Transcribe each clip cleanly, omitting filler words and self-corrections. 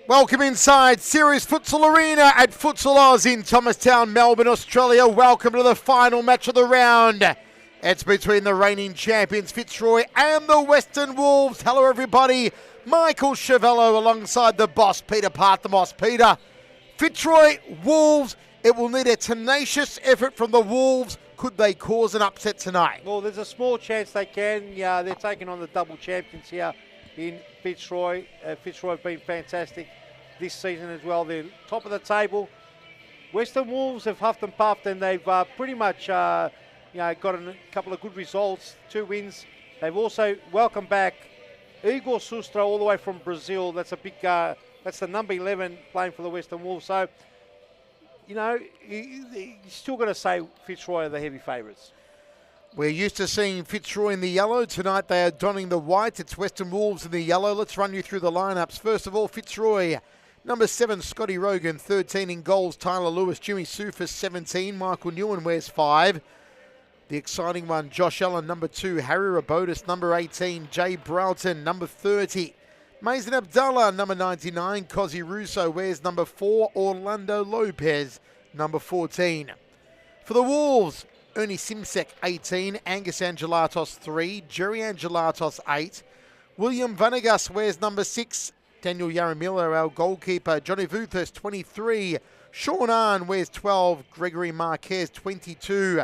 Welcome inside Series Futsal Arena at Futsal Oz in Thomastown, Melbourne, Australia. Welcome to the final match of the round. It's between the reigning champions Fitzroy and the Western Wolves. Hello everybody, Michael Chevello alongside the boss Peter Parthamos. Peter, Fitzroy Wolves, it will need a tenacious effort from the Wolves. Could they cause an upset tonight? Well, there's a small chance they can. Yeah, they're taking on the double champions here in Fitzroy. Fitzroy have been fantastic this season as well. They're top of the table. Western Wolves have huffed and puffed, and they've pretty much got a couple of good results, 2 wins. They've also welcomed back Igor Sustra all the way from Brazil. That's a big. That's the number 11 playing for the Western Wolves. So, you're still going to say Fitzroy are the heavy favourites. We're used to seeing Fitzroy in the yellow. Tonight they are donning the white. It's Western Wolves in the yellow. Let's run you through the lineups. First of all, Fitzroy. Number 7, Scotty Rogan. 13 in goals, Tyler Lewis. Jimmy Sufis, 17. Michael Newen wears 5. The exciting one, Josh Allen, number 2. Harry Rabotis, number 18. Jay Broughton, number 30. Mason Abdallah, number 99. Cosi Russo wears number 4. Orlando Lopez, number 14. For the Wolves, Ernie Simsek, 18. Angus Angelatos, 3. Jerry Angelatos, 8. William Vanegas wears number 6. Daniel Yaramillo, our goalkeeper. Johnny Vuthas, 23. Sean Arn wears 12. Gregory Marquez, 22.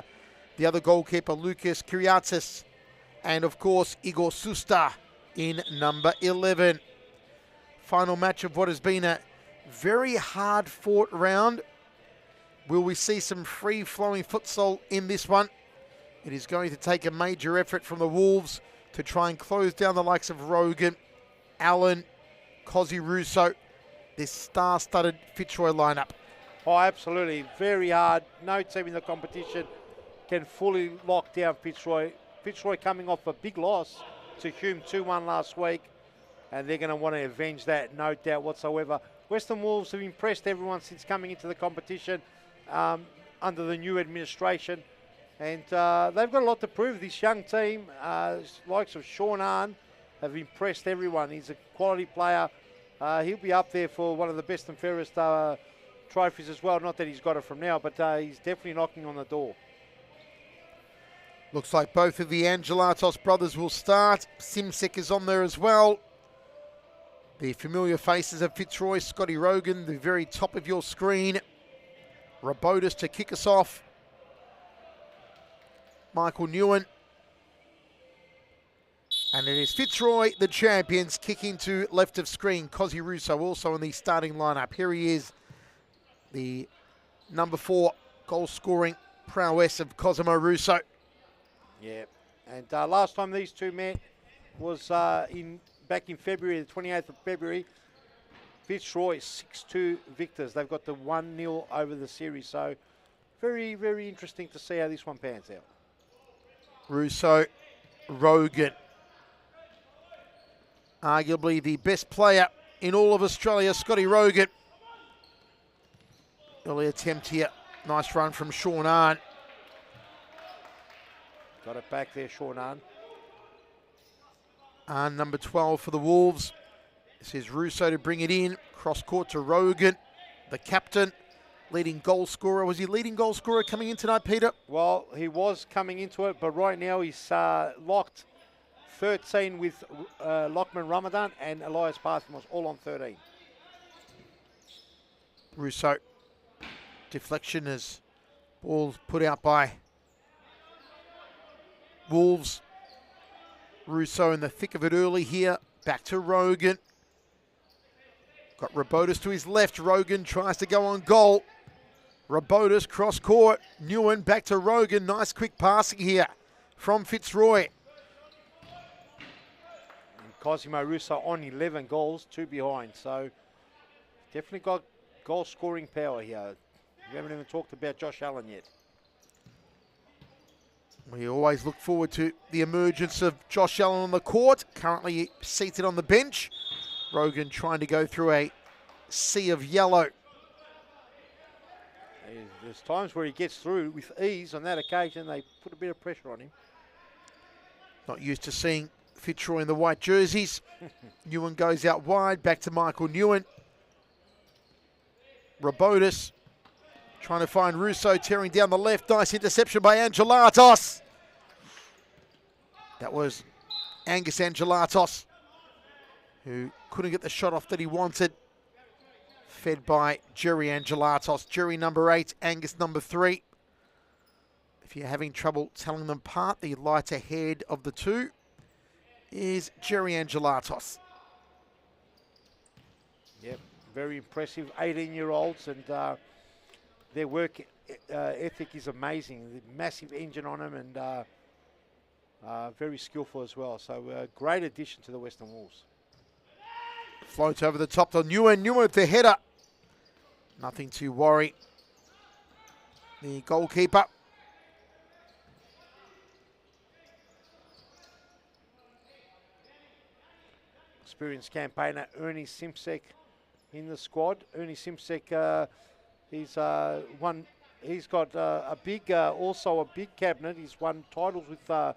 The other goalkeeper, Lucas Kyriatis. And, of course, Igor Susta in number 11. Final match of what has been a very hard-fought round. Will we see some free-flowing futsal in this one? It is going to take a major effort from the Wolves to try and close down the likes of Rogan, Allen, Cosi Russo, this star-studded Fitzroy lineup. Oh, absolutely. Very hard. No team in the competition can fully lock down Fitzroy. Fitzroy coming off a big loss to Hume 2-1 last week, and they're going to want to avenge that, no doubt whatsoever. Western Wolves have impressed everyone since coming into the competition under the new administration, and they've got a lot to prove. This young team, likes of Sean Arn, have impressed everyone. He's a quality player. He'll be up there for one of the best and fairest trophies as well. Not that he's got it from now, but he's definitely knocking on the door. Looks like both of the Angelatos brothers will start. Simsek is on there as well. The familiar faces of Fitzroy, Scotty Rogan, the very top of your screen. Rabotis to kick us off. Michael Newen. And it is Fitzroy, the champions, kicking to left of screen. Cosi Russo also in the starting lineup. Here he is, the number 4 goal-scoring prowess of Cosimo Russo. Yeah, and last time these two met was back in February, the 28th of February. Fitzroy 6-2 victors. They've got the 1-0 over the series. So very, very interesting to see how this one pans out. Russo, Rogan. Arguably the best player in all of Australia, Scotty Rogan. Early attempt here. Nice run from Sean Arn. Got it back there, Sean Arn. Arn, number 12 for the Wolves. This is Russo to bring it in. Cross court to Rogan, the captain, leading goal scorer. Was he leading goal scorer coming in tonight, Peter? Well, he was coming into it, but right now he's locked 13 with Lockman Ramadan and Elias Parthamos, all on 13. Russo, deflection as ball put out by Wolves. Russo in the thick of it early here. Back to Rogan. Got Rabotis to his left. Rogan tries to go on goal. Rabotis cross court. Newen back to Rogan. Nice quick passing here from Fitzroy. And Cosimo Russo on 11 goals, 2 behind. So definitely got goal scoring power here. We haven't even talked about Josh Allen yet. We always look forward to the emergence of Josh Allen on the court, currently seated on the bench. Rogan trying to go through a sea of yellow. There's times where he gets through with ease. On that occasion, they put a bit of pressure on him. Not used to seeing Fitzroy in the white jerseys. Newen goes out wide, back to Michael Newen. Robotis trying to find Russo, tearing down the left. Nice interception by Angelatos. That was Angus Angelatos, who couldn't get the shot off that he wanted. Fed by Jerry Angelatos. Jerry number 8, Angus number 3. If you're having trouble telling them apart, the lighter head of the two is Jerry Angelatos. Yep, very impressive 18-year-olds, and their work ethic is amazing. The massive engine on them, and very skillful as well. So great addition to the Western Wolves. Floats over the top to Nguyen. Nguyen with the header. Nothing to worry. The goalkeeper. Experienced campaigner Ernie Simsek in the squad. Ernie Simsek, he's got a big, also a big cabinet. He's won titles with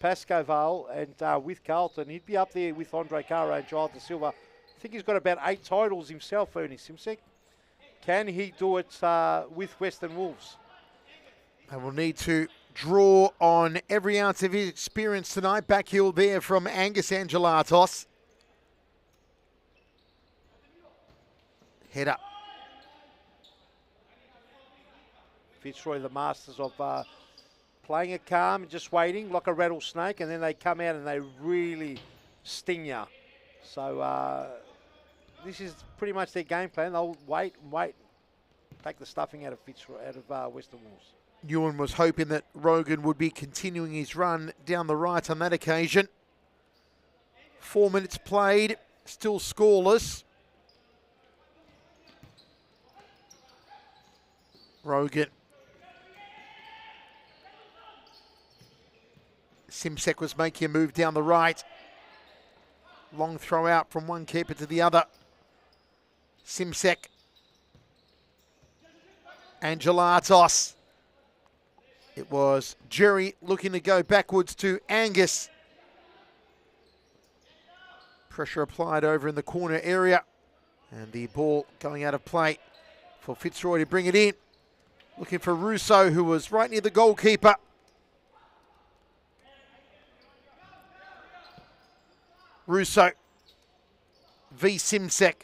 Pascoe Vale and with Carlton. He'd be up there with Andre Caro and Giles De Silva. I think he's got about 8 titles himself, Ernie Simsek. Can he do it with Western Wolves? They will need to draw on every ounce of his experience tonight. Backheel there from Angus Angelatos. Head up. Fitzroy, the masters of playing it calm and just waiting like a rattlesnake, and then they come out and they really sting you. So this is pretty much their game plan. They'll wait and wait, take the stuffing out of Fitzroy, out of Western Wolves. Ewan was hoping that Rogan would be continuing his run down the right on that occasion. 4 minutes played, still scoreless. Rogan. Simsek was making a move down the right. Long throw out from one keeper to the other. Simsek. Angelatos. It was Jerry looking to go backwards to Angus. Pressure applied over in the corner area. And the ball going out of play for Fitzroy to bring it in. Looking for Russo, who was right near the goalkeeper. Russo v Simsek.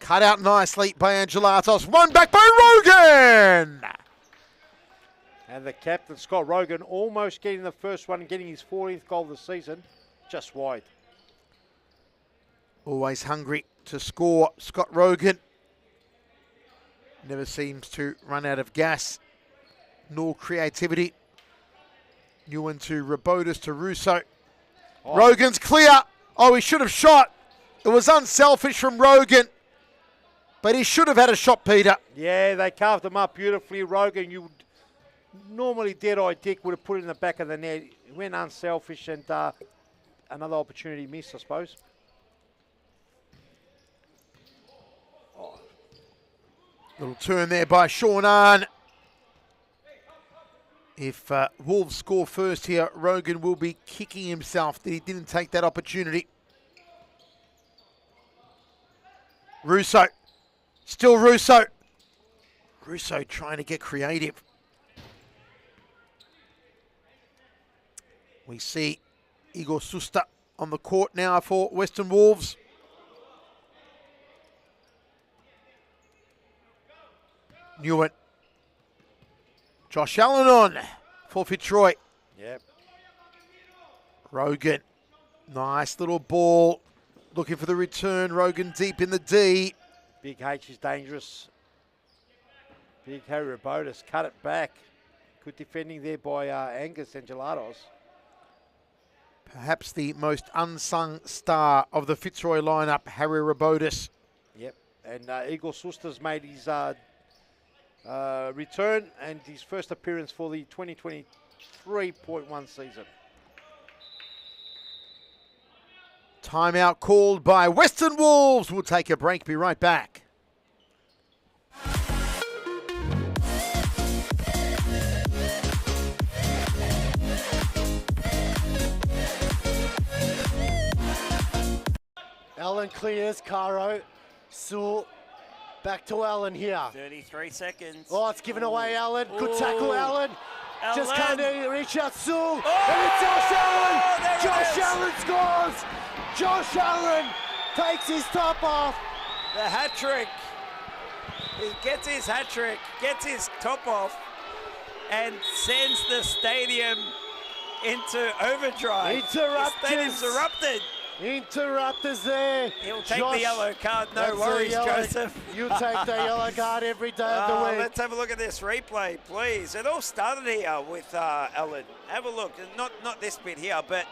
Cut out nicely by Angelatos. One back by Rogan! And the captain, Scott Rogan, almost getting the first one, getting his 14th goal of the season, just wide. Always hungry to score, Scott Rogan. Never seems to run out of gas, nor creativity. Ewan to Robotis to Russo. Oh. Rogan's clear. Oh, he should have shot. It was unselfish from Rogan, but he should have had a shot, Peter. Yeah, they carved him up beautifully. Rogan, you would normally dead-eye Dick would have put it in the back of the net. He went unselfish, and another opportunity missed, I suppose. Little turn there by Sean Arn. If Wolves score first here, Rogan will be kicking himself that he didn't take that opportunity. Russo. Still Russo. Russo trying to get creative. We see Igor Susta on the court now for Western Wolves. Newitt. Josh Allen on for Fitzroy. Yep. Rogan. Nice little ball. Looking for the return. Rogan deep in the D. Big H is dangerous. Big Harry Robotis cut it back. Good defending there by Angus Angelatos. Perhaps the most unsung star of the Fitzroy lineup, Harry Robotis. Yep. And Igor Susta's made his return and his first appearance for the 2023.1 season. Timeout called by Western Wolves. We'll take a break, be right back. Allen clears, Caro. So, back to Allen here. 33 seconds. Oh, it's given away, Allen. Good tackle, Allen. Just Allen. can't reach out, Sue. And it's Josh Allen. there it Josh is. Allen scores. Josh Allen takes his top off. The hat trick. He gets his hat trick, gets his top off, and sends the stadium into overdrive. Interrupters. The stadium's erupted. Interrupters there. He'll take Josh, the yellow card. No that's a worries, yellow- Joseph. You take the yellow card every day of the week. Let's have a look at this replay, please. It all started here with Allen. Have a look. Not this bit here, but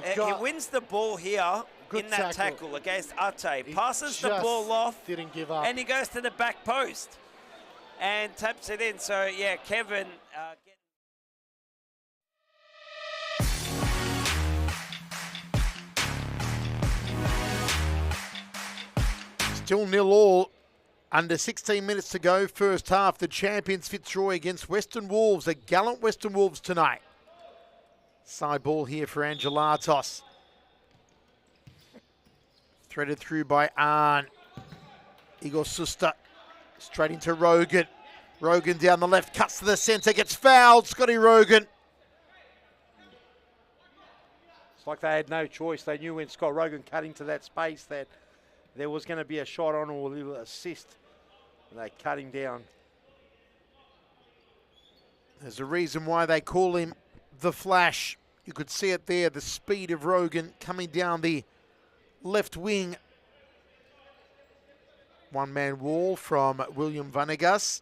he wins the ball here Good in that tackle against Ate. Passes the ball off. Didn't give up. And he goes to the back post and taps it in. So, yeah, Kevin. Still 0-0. Under 16 minutes to go. First half, the champions Fitzroy against Western Wolves. A gallant Western Wolves tonight. Side ball here for Angelatos. Threaded through by Arn. Igor Suster straight into Rogan. Rogan down the left, cuts to the centre, gets fouled. Scotty Rogan. It's like they had no choice. They knew when Scott Rogan cut into that space that there was going to be a shot on or a little assist. And they cut him down. There's a reason why they call him the Flash. You could see it there, the speed of Rogan coming down the left wing. One-man wall from William Vanegas.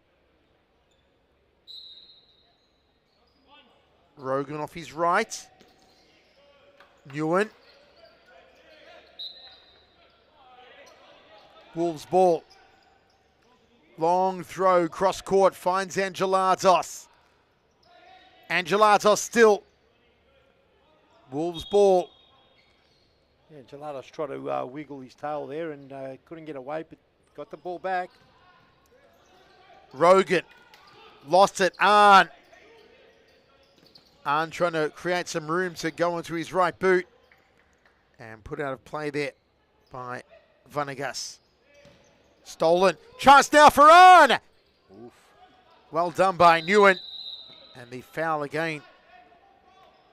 Rogan off his right. Newen. Wolves ball. Long throw, cross court, finds Angelatos. Angelatos still. Wolves ball. Yeah, Gelatos tried to wiggle his tail there and couldn't get away, but got the ball back. Rogan lost it. Arn trying to create some room to go into his right boot and put out of play there by Vanegas. Stolen. Chance now for Arn. Oof. Well done by Newen. And the foul again.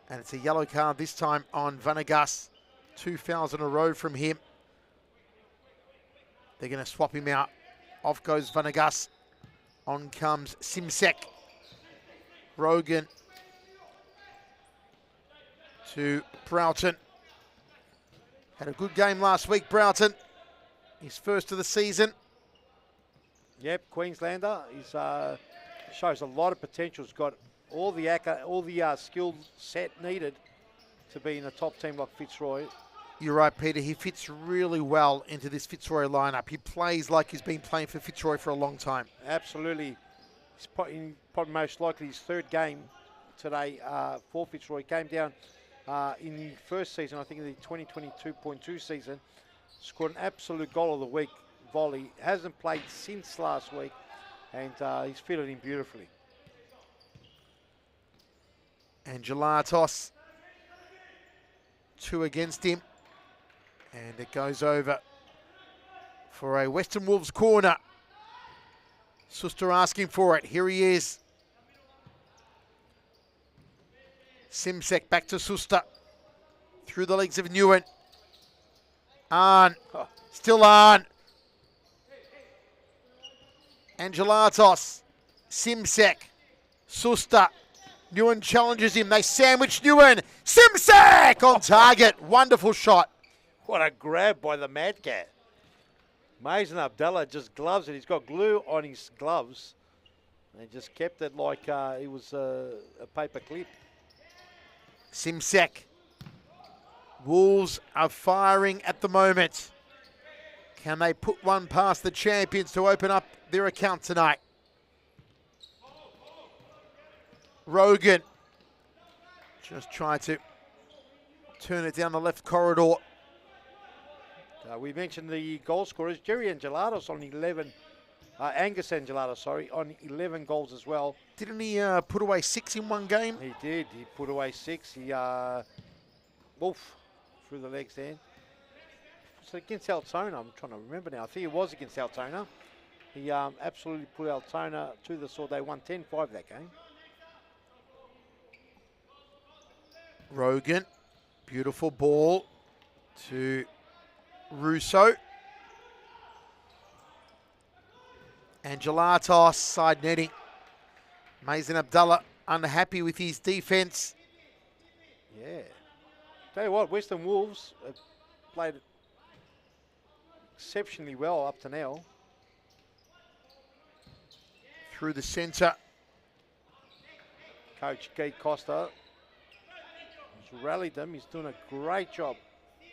And it's a yellow card this time on Vanegas. 2 fouls in a row from him. They're going to swap him out. Off goes Vanegas. On comes Simsek. Rogan to Broughton. Had a good game last week, Broughton. His first of the season. Yep, Queenslander. He's shows a lot of potential. He's got all the skill set needed to be in a top team like Fitzroy. You're right, Peter. He fits really well into this Fitzroy lineup. He plays like he's been playing for Fitzroy for a long time. Absolutely. He's probably most likely his third game today for Fitzroy. Came down in the first season, I think in the 2022.2 season. Scored an absolute goal of the week volley. Hasn't played since last week, and he's fitted in beautifully. And Gelatos, 2 against him. And it goes over for a Western Wolves corner. Suster asking for it. Here he is. Simsek back to Suster. Through the legs of Newen. Arn. Still Arn. Angelatos. Simsek. Suster. Newen challenges him. They sandwich Newen. Simsek on target. Wonderful shot. What a grab by the Mad Cat. Mason Abdallah just gloves it. He's got glue on his gloves. And just kept it like it was a paper clip. Simsek. Wolves are firing at the moment. Can they put one past the champions to open up their account tonight? Rogan just tried to turn it down the left corridor. We mentioned the goal scorers. Jerry Angelatos on 11. Angus Angelatos, sorry, on 11 goals as well. Didn't he put away 6 in one game? He did. He put away 6. He, through the legs there. So against Altona, I'm trying to remember now. I think it was against Altona. He absolutely put Altona to the sword. They won 10-5 that game. Rogan, beautiful ball to Russo. Angelatos, side netting. Mazen Abdullah unhappy with his defence. Yeah. Tell you what, Western Wolves have played exceptionally well up to now. Through the centre. Coach Guy Costa has rallied them. He's doing a great job,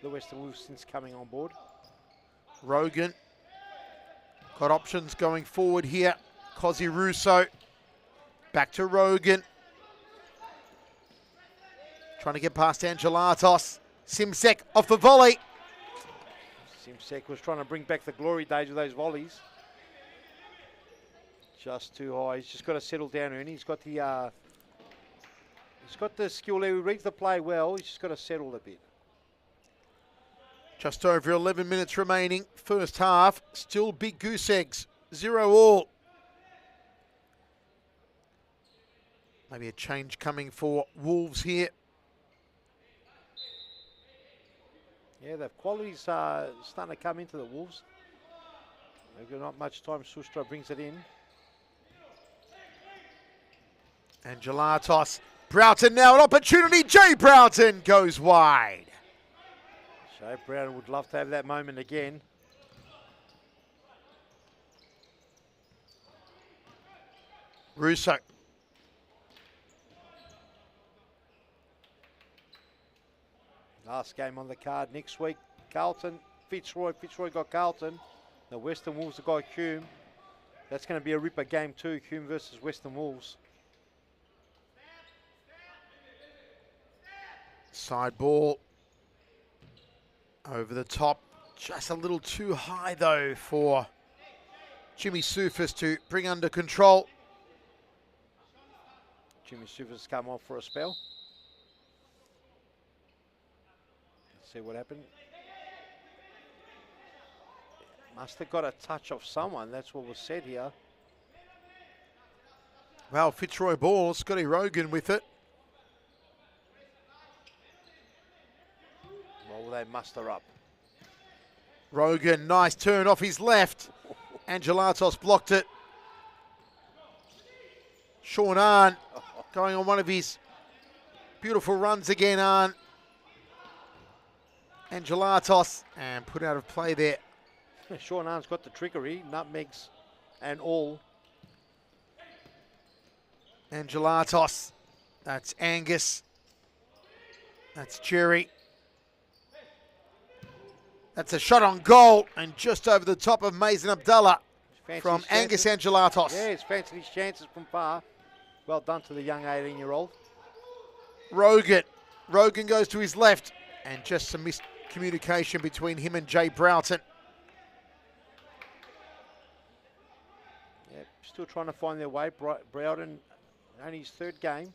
the Western Wolves, since coming on board. Rogan got options going forward here. Cosy Russo. Back to Rogan. Trying to get past Angelatos. Simsek off the volley. Simsek was trying to bring back the glory days with those volleys. Just too high. He's just got to settle down, Ernie. He's got the skill there. He reads the play well. He's just got to settle a bit. Just over 11 minutes remaining. First half. Still big goose eggs. 0-all. Maybe a change coming for Wolves here. Yeah, the quality's starting to come into the Wolves. They've got not much time. Sustra brings it in. Angelatos. Broughton now an opportunity. Jay Broughton goes wide. Jay Broughton would love to have that moment again. Russo. Last game on the card next week. Carlton, Fitzroy. Fitzroy got Carlton. The Western Wolves have got Hume. That's going to be a ripper game too, Hume versus Western Wolves. Side ball. Over the top. Just a little too high though for Jimmy Sufis to bring under control. Jimmy Sufis come off for a spell. Let's see what happened. Must have got a touch off someone. That's what was said here. Well, Fitzroy ball. Scotty Rogan with it. What will they muster up? Rogan, nice turn off his left. Angelatos blocked it. Sean Arndt going on one of his beautiful runs again, Arndt. Angelatos, and put out of play there. Sean Arndt's got the trickery, nutmegs and all. Angelatos, that's Angus. That's Jerry. That's a shot on goal and just over the top of Mazen Abdullah from Angus Angelatos. Yeah, he's fancied his chances from far. Well done to the young 18-year-old. Rogan. Rogan goes to his left and just some miscommunication between him and Jay Broughton. Yeah, still trying to find their way. Broughton, only his third game.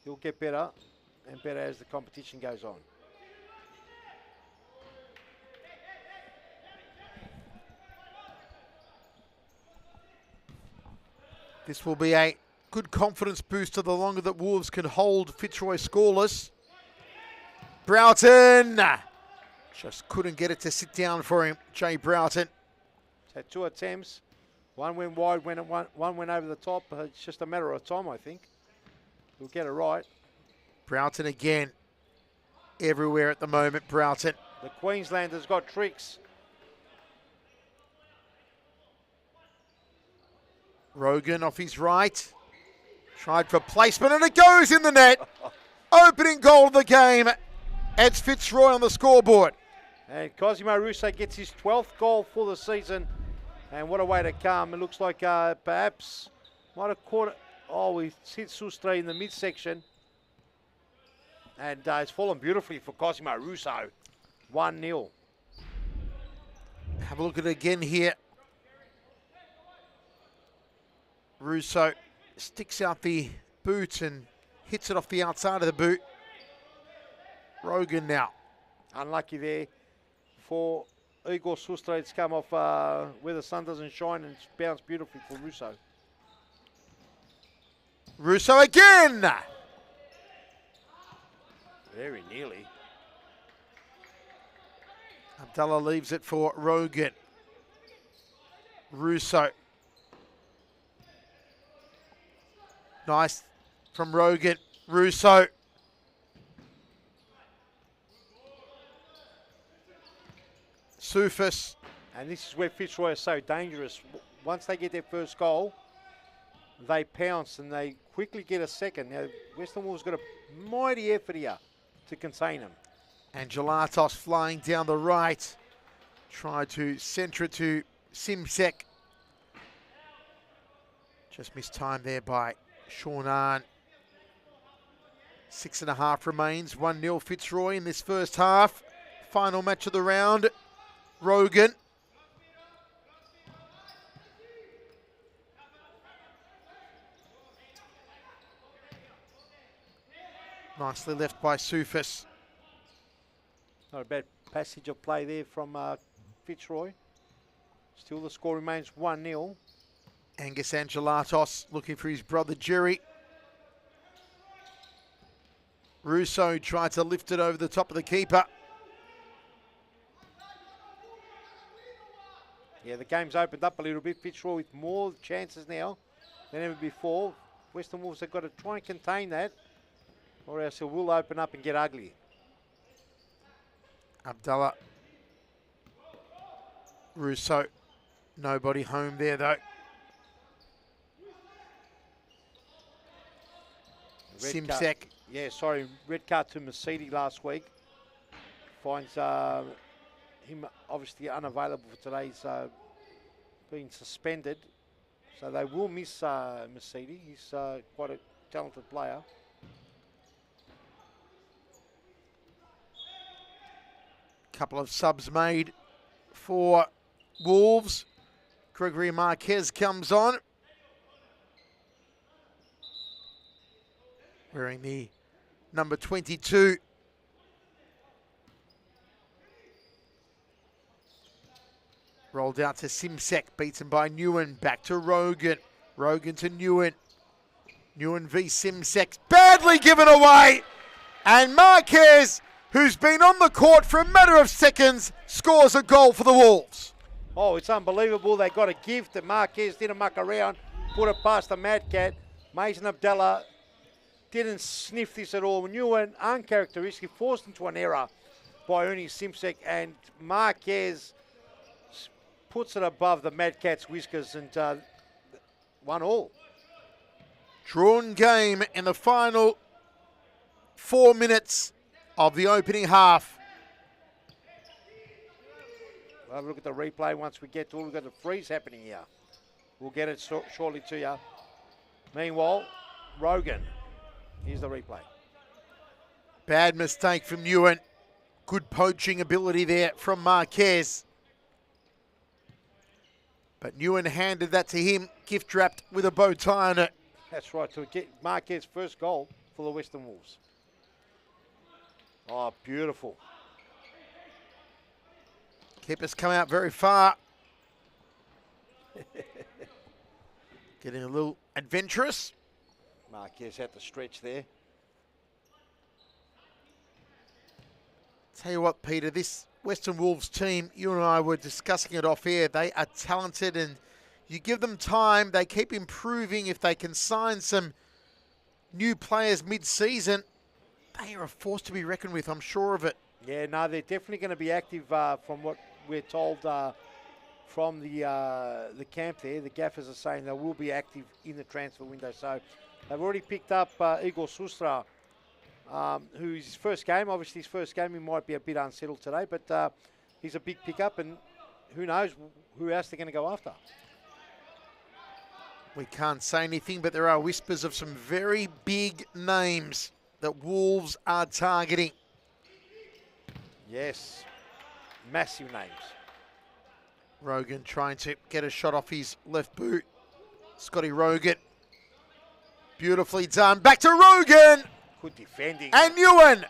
He'll get better and better as the competition goes on. This will be a good confidence booster the longer that Wolves can hold Fitzroy scoreless. Broughton just couldn't get it to sit down for him, Jay Broughton. So 2 attempts. One went wide, one went over the top. It's just a matter of time, I think. He'll get it right. Broughton again. Everywhere at the moment, Broughton. The Queenslander's got tricks. Rogan off his right. Tried for placement and it goes in the net. Opening goal of the game. Adds Fitzroy on the scoreboard. And Cosimo Russo gets his 12th goal for the season. And what a way to come. It looks like perhaps might have caught it. Oh, we hit Sustre in the midsection. And it's fallen beautifully for Cosimo Russo. 1-0. Have a look at it again here. Russo sticks out the boot and hits it off the outside of the boot. Rogan now. Unlucky there for Igor Sustra, it's come off where the sun doesn't shine and it's bounced beautifully for Russo. Russo again. Very nearly. Abdallah leaves it for Rogan. Russo. Nice from Rogan. Russo. Sufis. And this is where Fitzroy is so dangerous. Once they get their first goal, they pounce and they quickly get a second. Now, Western Wolves got a mighty effort here to contain them. And Gelatos flying down the right. Tried to centre it to Simsek. Just missed time there by Sean Arn. 6.5 remains. 1-0 Fitzroy in this first half. Final match of the round. Rogan. Nicely left by Sufis. Not a bad passage of play there from Fitzroy. Still the score remains 1-0. Angus Angelatos looking for his brother Jerry. Russo tried to lift it over the top of the keeper. Yeah, the game's opened up a little bit. Fitzroy with more chances now than ever before. Western Wolves have got to try and contain that, or else it will open up and get ugly. Abdallah. Russo. Nobody home there though. Simsek. Yeah, sorry, red card to Mercedes last week. Finds him obviously unavailable for today. He's been suspended. So they will miss Mercedes. He's quite a talented player. Couple of subs made for Wolves. Gregory Marquez comes on. Wearing the number 22. Rolled out to Simsek, beaten by Newen. Back to Rogan. Rogan to Newen. Newen v Simsek. Badly given away. And Marquez, who's been on the court for a matter of seconds, scores a goal for the Wolves. Oh, it's unbelievable. They got a gift that Marquez didn't muck around. Put it past the Mad Cat. Mason Abdallah didn't sniff this at all. Newen, uncharacteristic, forced into an error by Ernie Simsek, and Marquez puts it above the Mad Cat's whiskers and 1-1. Drawn game in the final 4 minutes of the opening half. We'll have a look at the replay once we get to it. We've got a freeze happening here. We'll get it shortly to you. Meanwhile, Rogan. Here's the replay. Bad mistake from Newen. Good poaching ability there from Marquez. But Newen handed that to him, gift wrapped with a bow tie on it. That's right, to get Marquez's first goal for the Western Wolves. Oh, beautiful. Keepers come out very far. Getting a little adventurous. Marquez had to stretch there. Tell you what, Peter, this Western Wolves team, you and I were discussing it off air. They are talented, and you give them time, they keep improving. If they can sign some new players mid-season, they are a force to be reckoned with, I'm sure of it. Yeah, no, they're definitely going to be active from what we're told from the camp there. The gaffers are saying they will be active in the transfer window. So they've already picked up Igor Sustra, who's his first game. Obviously, his first game, he might be a bit unsettled today, but he's a big pickup, and who knows who else they're going to go after. We can't say anything, but there are whispers of some very big names that Wolves are targeting. Yes, massive names. Rogan trying to get a shot off his left boot. Scotty Rogan. Beautifully done. Back to Rogan. Good defending. And Newen.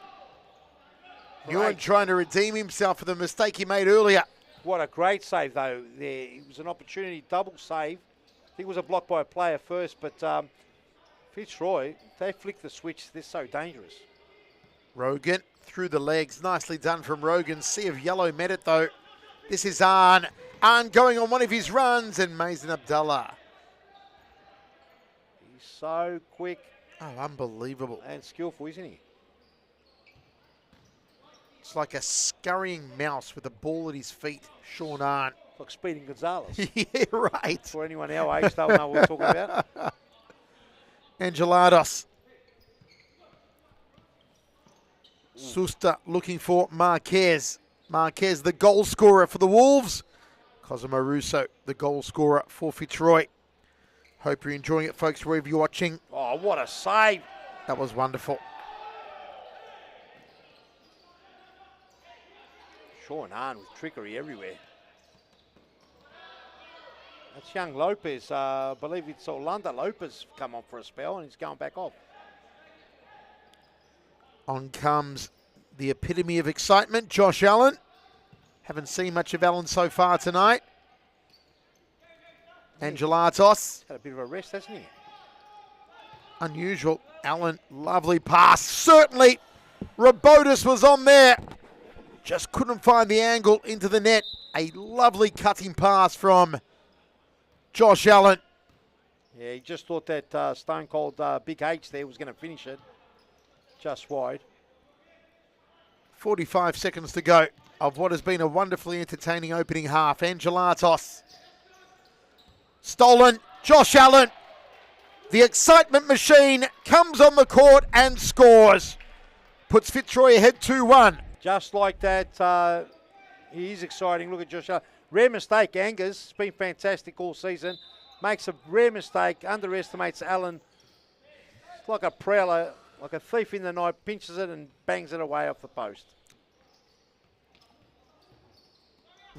Newen trying to redeem himself for the mistake he made earlier. What a great save, though, there. It was an opportunity, double save. I think it was a block by a player first, but Fitzroy, they flick the switch. They're so dangerous. Rogan through the legs. Nicely done from Rogan. Sea of Yellow met it, though. This is Arn. Arn going on one of his runs, and Mazen Abdallah. He's so quick Oh, unbelievable. and skillful, isn't he? It's like a scurrying mouse with a ball at his feet. Sean Arn. Like Speeding Gonzalez. Yeah, right. For anyone our age, they'll know what we're talking about. Angelados. Susta looking for Marquez. Marquez, the goal scorer for the Wolves. Cosimo Russo, the goal scorer for Fitzroy. Hope you're enjoying it, folks, wherever you're watching. Oh, what a save. That was wonderful. Sean Arn with trickery everywhere. That's young Lopez. I believe it's Orlando Lopez come on for a spell, and he's going back off. On comes the epitome of excitement, Josh Allen. Haven't seen much of Allen so far tonight. Angelatos. Had a bit of a rest, hasn't he? Unusual. Allen, lovely pass. Certainly, Robotis was on there. Just couldn't find the angle into the net. A lovely cutting pass from Josh Allen. Yeah, he just thought that Stone Cold Big H there was going to finish it. Just wide. 45 seconds to go of what has been a wonderfully entertaining opening half. Angelatos. Stolen. Josh Allen. The excitement machine comes on the court and scores. Puts Fitzroy ahead 2-1. Just like that, he is exciting. Look at Josh Allen. Rare mistake, Angus. It's been fantastic all season. Makes a rare mistake, underestimates Allen. It's like a prowler, like a thief in the night, pinches it and bangs it away off the post.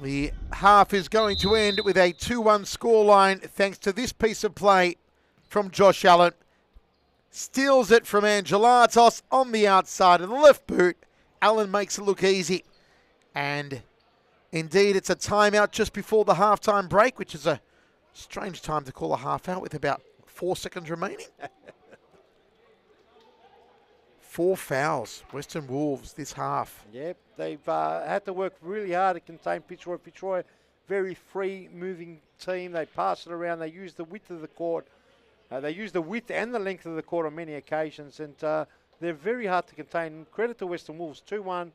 The half is going to end with a 2-1 scoreline thanks to this piece of play from Josh Allen. Steals it from Angelatos on the outside of the left boot. Allen makes it look easy. And indeed, it's a timeout just before the halftime break, which is a strange time to call a half out with about 4 seconds remaining. 4 fouls, Western Wolves this half. Yep, they've had to work really hard to contain Fitzroy. Fitzroy, very free-moving team. They pass it around. They use the width of the court. They use the width and the length of the court on many occasions, and they're very hard to contain. Credit to Western Wolves, 2-1.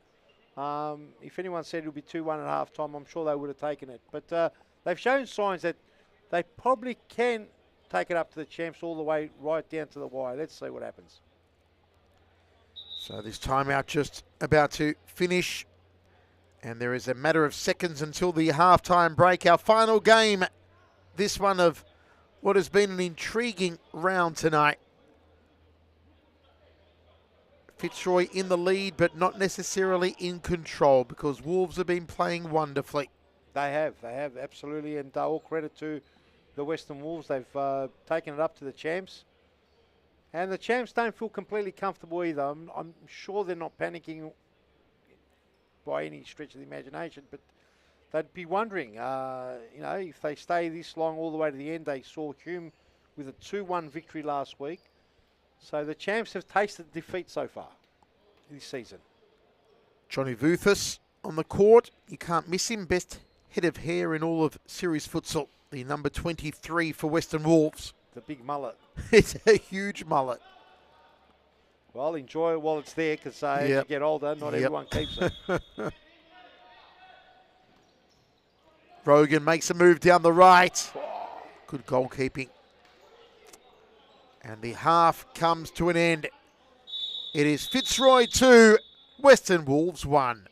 If anyone said it would be 2-1 at half-time, I'm sure they would have taken it. But they've shown signs that they probably can take it up to the champs all the way right down to the wire. Let's see what happens. So this timeout just about to finish. And there is a matter of seconds until the halftime break. Our final game, this one of what has been an intriguing round tonight. Fitzroy in the lead, but not necessarily in control because Wolves have been playing wonderfully. They have, absolutely. And all credit to the Western Wolves. They've taken it up to the champs. And the champs don't feel completely comfortable either. I'm sure they're not panicking by any stretch of the imagination, but they'd be wondering, if they stay this long all the way to the end. They saw Hume with a 2-1 victory last week. So the champs have tasted defeat so far this season. Johnny Vuthis on the court. You can't miss him. Best head of hair in all of series futsal. The number 23 for Western Wolves. The big mullet. It's a huge mullet. Well, enjoy it while it's there because as you get older, not everyone keeps it. Rogan makes a move down the right. Good goalkeeping. And the half comes to an end. It is Fitzroy 2, Western Wolves 1.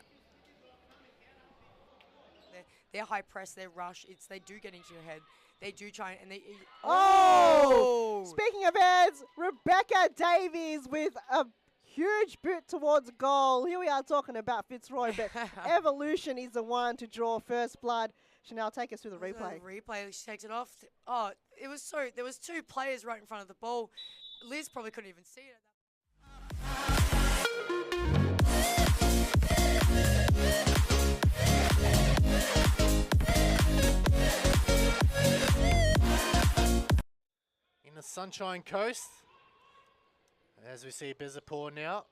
Their high press, their rush, they do get into your head. They do try and they... Oh! Speaking of heads, Rebecca Davies with a huge boot towards goal. Here we are talking about Fitzroy, but Evolution is the one to draw first blood. Chanel, take us through the replay. She takes it off. Oh, it was so... There was 2 players right in front of the ball. Liz probably couldn't even see it. Sunshine Coast. As we see Bezapur now.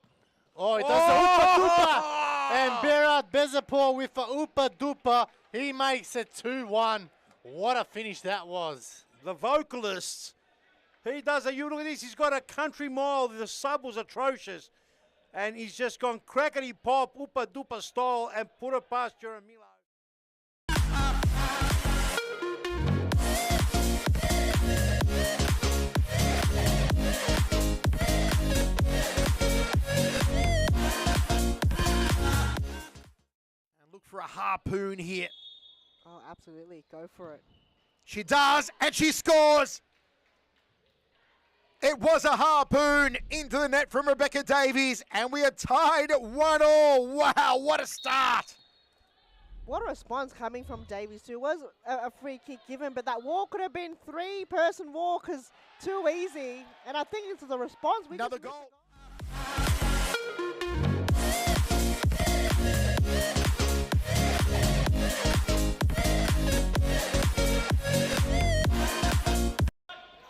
Oh, he does the Oopa Doopa. And Berat Bezapur with the Oopa Doopa. He makes it 2-1. What a finish that was. The vocalists. He does a, you look at this, he's got a country mile. The sub was atrocious. And he's just gone crackety pop, Oopa Doopa style, and put it past Jeremilo. Look for a harpoon here. Oh, absolutely. Go for it. She does, and she scores. It was a harpoon into the net from Rebecca Davies, and we are tied 1-1. Wow, what a start. What a response coming from Davies too. It was a free kick given, but that wall could have been three-person wall because too easy. And I think it's the response. We Another just missed goal.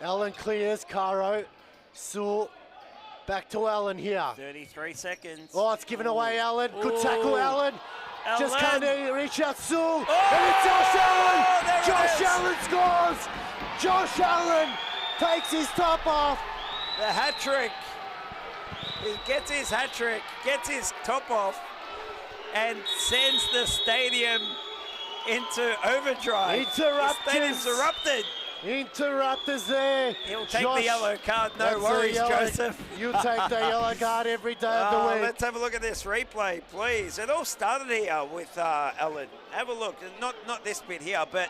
Allen clears, Caro, Sewell, back to Allen here. 33 seconds. Oh, it's given away, Allen. Good tackle, Allen. Just Allen. can't reach out, Sewell. Oh, And it's Josh Allen. there it Josh is. Allen scores. Josh Allen takes his top off. The hat trick. He gets his hat trick, gets his top off, and sends the stadium into overdrive. Interrupters. The stadium's erupted. Interrupters there. He'll take Josh, the yellow card, no that's the worries, yellow- Joseph. You take the yellow card every day of the Oh, week. let's have a look at this replay, please. It all started here with Allen. Have a look. Not this bit here, but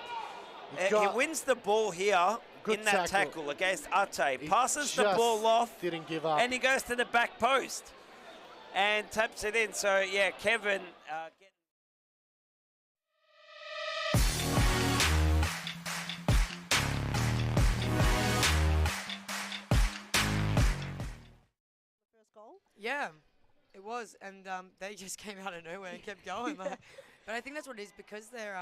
he got- wins the ball here Good in that tackle. tackle against Ate. He Passes the just ball off, Didn't give up. and he goes to the back post and taps it in. So, yeah, Kevin... first goal. Yeah, it was, and they just came out of nowhere and kept going. Like, but I think that's what it is because they're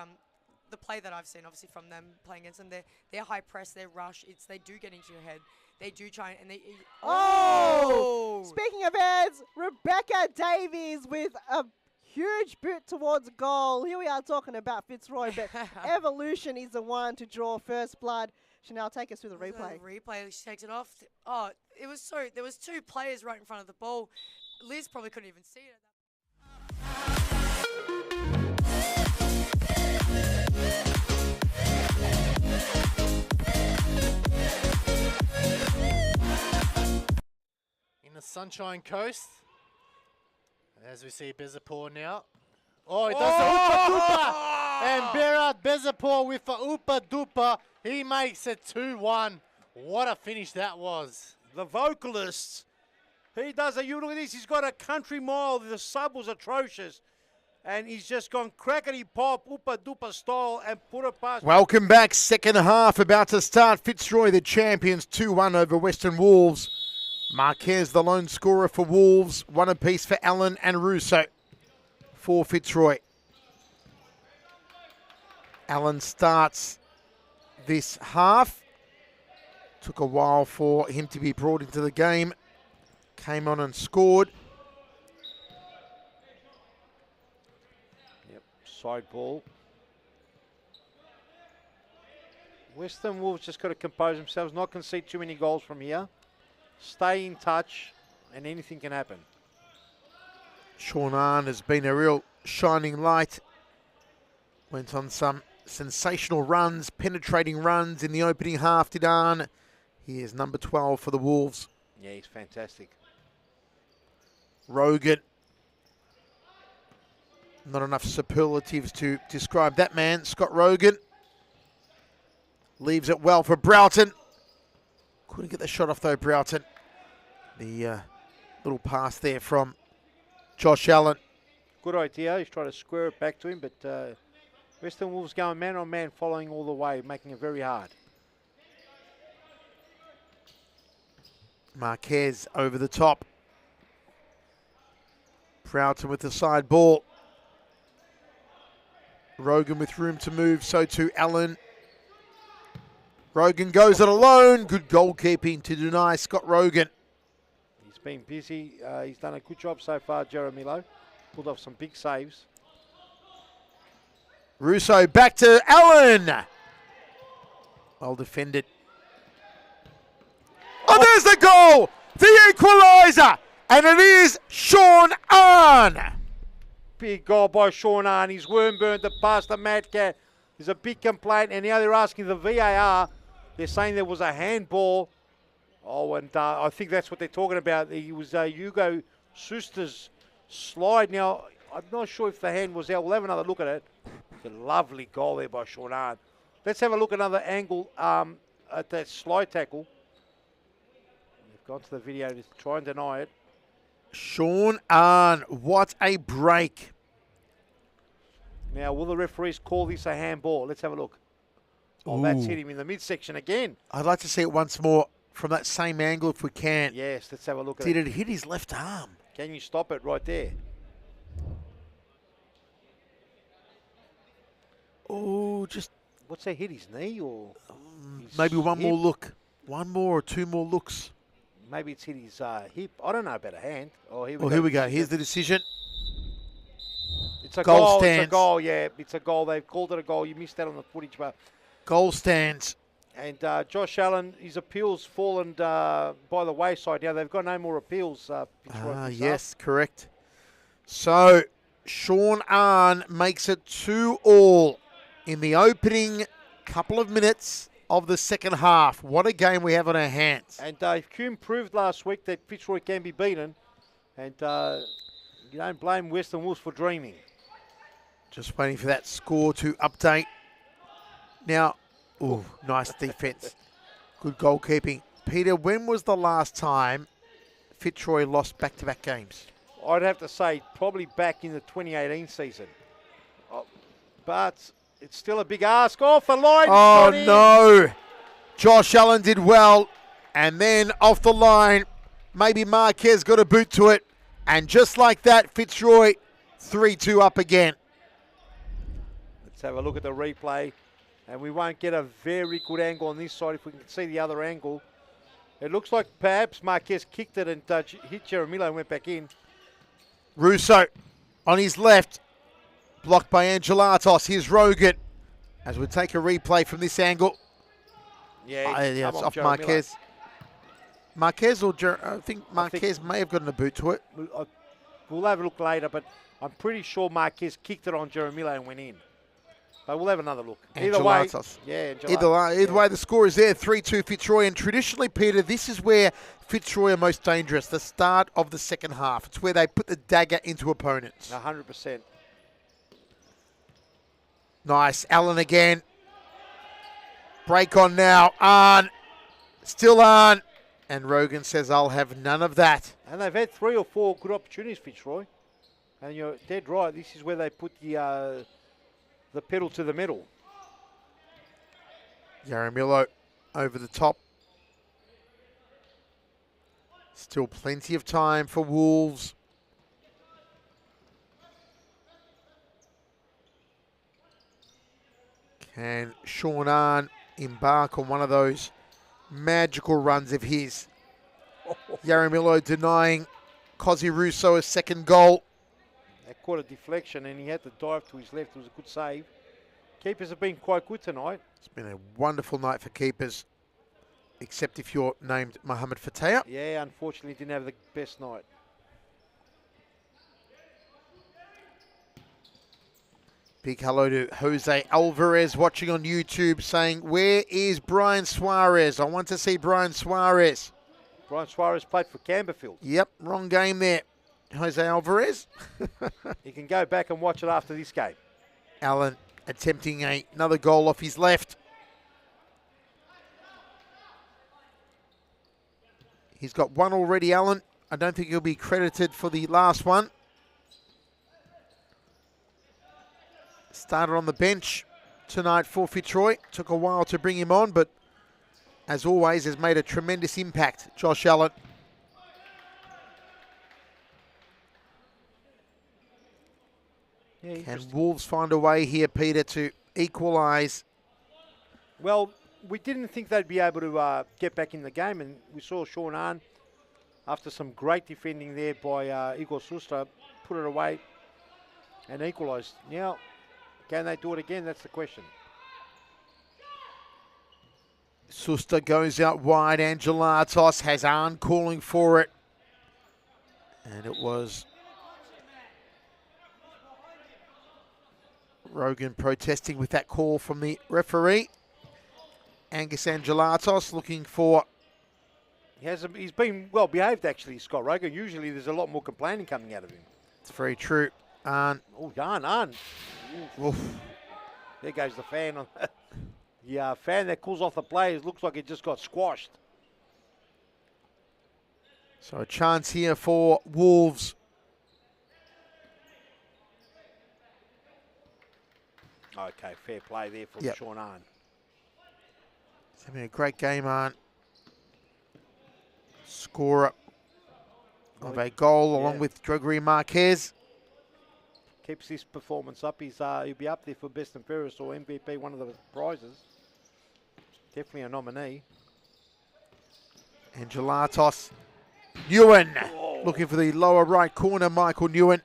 the play that I've seen, obviously from them playing against them. They're high press, they rush. They do get into your head. They do try and they. Oh! Speaking of heads, Rebecca Davies with a huge boot towards goal. Here we are talking about Fitzroy, but Evolution is the one to draw first blood. Chanel, take us through the replay. Replay. She takes it off. Oh, it was so. There was two players right in front of the ball. Liz probably couldn't even see it. In the Sunshine Coast. As we see Bezapur now. Oh, he does the Oopa Doopa. And Berat Bezapur with the Oopa Doopa. He makes it 2-1. What a finish that was. The vocalists. He does a, you look at this, he's got a country mile. The sub was atrocious. And he's just gone crackety pop, Oopa Doopa style, and put it past. Welcome back. Second half about to start. Fitzroy, the champions, 2-1 over Western Wolves. Marquez, the lone scorer for Wolves. One apiece for Allen and Russo for Fitzroy. Allen starts this half. Took a while for him to be brought into the game. Came on and scored. Yep, side ball. Western Wolves just got to compose themselves, not concede too many goals from here. Stay in touch, and anything can happen. Sean Arn has been a real shining light. Went on some sensational runs, penetrating runs in the opening half, did Arn. He is number 12 for the Wolves. Yeah, he's fantastic. Rogan. Not enough superlatives to describe that man. Scott Rogan. Leaves it well for Broughton. Couldn't get the shot off though, Broughton. The little pass there from Josh Allen. Good idea. He's trying to square it back to him, but Western Wolves going man on man, following all the way, making it very hard. Marquez over the top. Broughton with the side ball. Rogan with room to move, so too Allen. Rogan goes it alone. Good goalkeeping to deny Scott Rogan. He's been busy. He's done a good job so far, Jaramillo. Pulled off some big saves. Russo back to Allen. Well defended. Oh, there's the goal! The equaliser! And it is Sean Arn. Big goal by Sean Arn. He's worm burned it past the mad cat. There's a big complaint, and now they're asking the VAR. They're saying there was a handball. Oh, and I think that's what they're talking about. It was Hugo Suster's slide. Now, I'm not sure if the hand was out. We'll have another look at it. A lovely goal there by Sean Arn. Let's have a look at another angle at that slide tackle. They've gone to the video to try and deny it. Sean Arn, what a break. Now, will the referees call this a handball? Let's have a look. Oh, that's Ooh. hit him in the midsection again. I'd like to see it once more from that same angle if we can. Yes, let's have a look at Did it. it hit his left arm? Can you stop it right there? Oh, just What's that hit? His knee or his maybe one more hip? look. One more or two more looks. Maybe it's hit his hip. I don't know about a hand. Oh, here we Well, go. here we go. Here's the decision. It's a goal goal. It's stands. a goal. Yeah, it's a goal. They've called it a goal. You missed that on the footage, but Goal stands. and Josh Allen, his appeals fallen by the wayside. Now they've got no more appeals. Fitzroy Futsal. Yes, correct. So, Sean Arn makes it 2-2 in the opening couple of minutes of the second half. What a game we have on our hands. And Hume proved last week that Fitzroy can be beaten, and you don't blame Western Wolves for dreaming. Just waiting for that score to update. Now, ooh, nice defence. Good goalkeeping. Peter, when was the last time Fitzroy lost back-to-back games? I'd have to say probably back in the 2018 season. But it's still a big ask. Off the line, Oh, Scotty. no. Josh Allen did well. And then off the line, maybe Marquez got a boot to it. And just like that, Fitzroy 3-2 up again. Let's have a look at the replay. And we won't get a very good angle on this side if we can see the other angle. It looks like perhaps Marquez kicked it and hit Jaramillo and went back in. Russo on his left. Blocked by Angelatos. Here's Rogan. As we take a replay from this angle. Yeah, Yeah, come it's on, off Jaramillo. Marquez. Marquez or I think Marquez may have gotten a boot to it. We'll have a look later, but I'm pretty sure Marquez kicked it on Jaramillo and went in. But we'll have another look. Either way, Angelatos. yeah, Either way, the score is there, 3-2 Fitzroy. And traditionally, Peter, this is where Fitzroy are most dangerous, the start of the second half. It's where they put the dagger into opponents. 100%. Nice. Allen again. Break on now. Arn. Still Arn. And Rogan says, I'll have none of that. And they've had 3 or 4 good opportunities, Fitzroy. And you're dead right. This is where they put the pedal to the metal. Jaramillo over the top. Still plenty of time for Wolves. Can Sean Arn embark on one of those magical runs of his? Jaramillo denying Cozzy Russo a second goal. That caught a deflection and he had to dive to his left. It was a good save. Keepers have been quite good tonight. It's been a wonderful night for keepers, except if you're named Mohamed Fateh. Yeah, unfortunately didn't have the best night. Big hello to Jose Alvarez watching on YouTube saying, where is Brian Suarez? I want to see Brian Suarez. Brian Suarez played for Camberfield. Yep, wrong game there. Jose Alvarez. You can go back and watch it after this game. Allen attempting another goal off his left. He's got one already, Allen. I don't think he'll be credited for the last one. Started on the bench tonight for Fitzroy. Took a while to bring him on, but as always, has made a tremendous impact, Josh Allen. Yeah, Can Wolves find a way here, Peter, to equalise? Well, we didn't think they'd be able to get back in the game, and we saw Sean Arn, after some great defending there by Igor Susta, put it away and equalised. Now, can they do it again? That's the question. Susta goes out wide. Angelatos has Arn calling for it. And it was Rogan protesting with that call from the referee. Angus Angelatos looking for... He's been well behaved, actually, Scott Rogan. Usually there's a lot more complaining coming out of him. It's very true. Arn. Oh, Arn. Oof. There goes the fan. On the fan that cools off the players. Looks like it just got squashed. So a chance here for Wolves. Okay, fair play there from Sean Arn. He's having a great game, Arn. Scorer of a goal along with Gregory Marquez. Keeps this performance up. He'll be up there for best and fairest or MVP, one of the prizes. Definitely a nominee. Angelatos. Newen looking for the lower right corner. Michael Newen.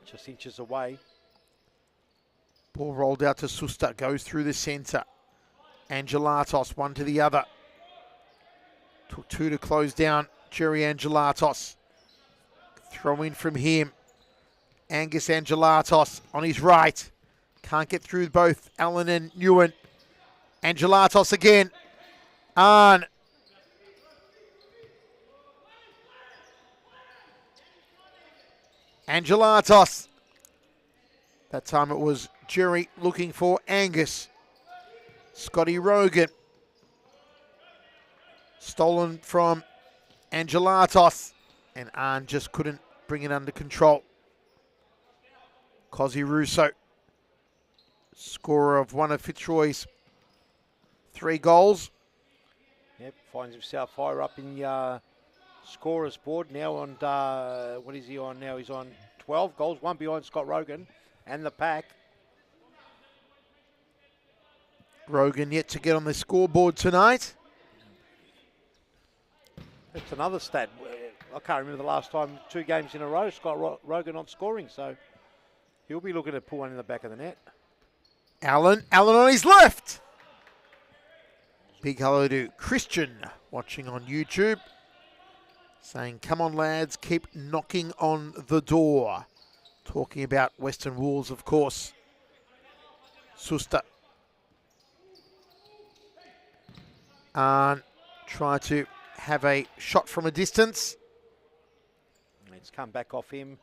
Just inches away. Ball rolled out to Susta. Goes through the centre. Angelatos, one to the other. Took two to close down Jerry Angelatos. Throw in from him. Angus Angelatos on his right. Can't get through both Allen and Newen. Angelatos again. Arn. Angelatos. That time it was Jerry looking for Angus. Scotty Rogan. Stolen from Angelatos. And Arn just couldn't bring it under control. Cozzy Russo. Scorer of one of Fitzroy's 3 goals. Yep, finds himself higher up in the scorer's board now on, what is he on now? He's on 12 goals, one behind Scott Rogan and the pack. Rogan yet to get on the scoreboard tonight. That's another stat. I can't remember the last time 2 games in a row Scott Rogan not scoring, so he'll be looking to pull one in the back of the net. Allen on his left. Big hello to Christian watching on YouTube. Saying, come on lads, keep knocking on the door. Talking about Western Wolves, of course. Susta. Try to have a shot from a distance. It's come back off him.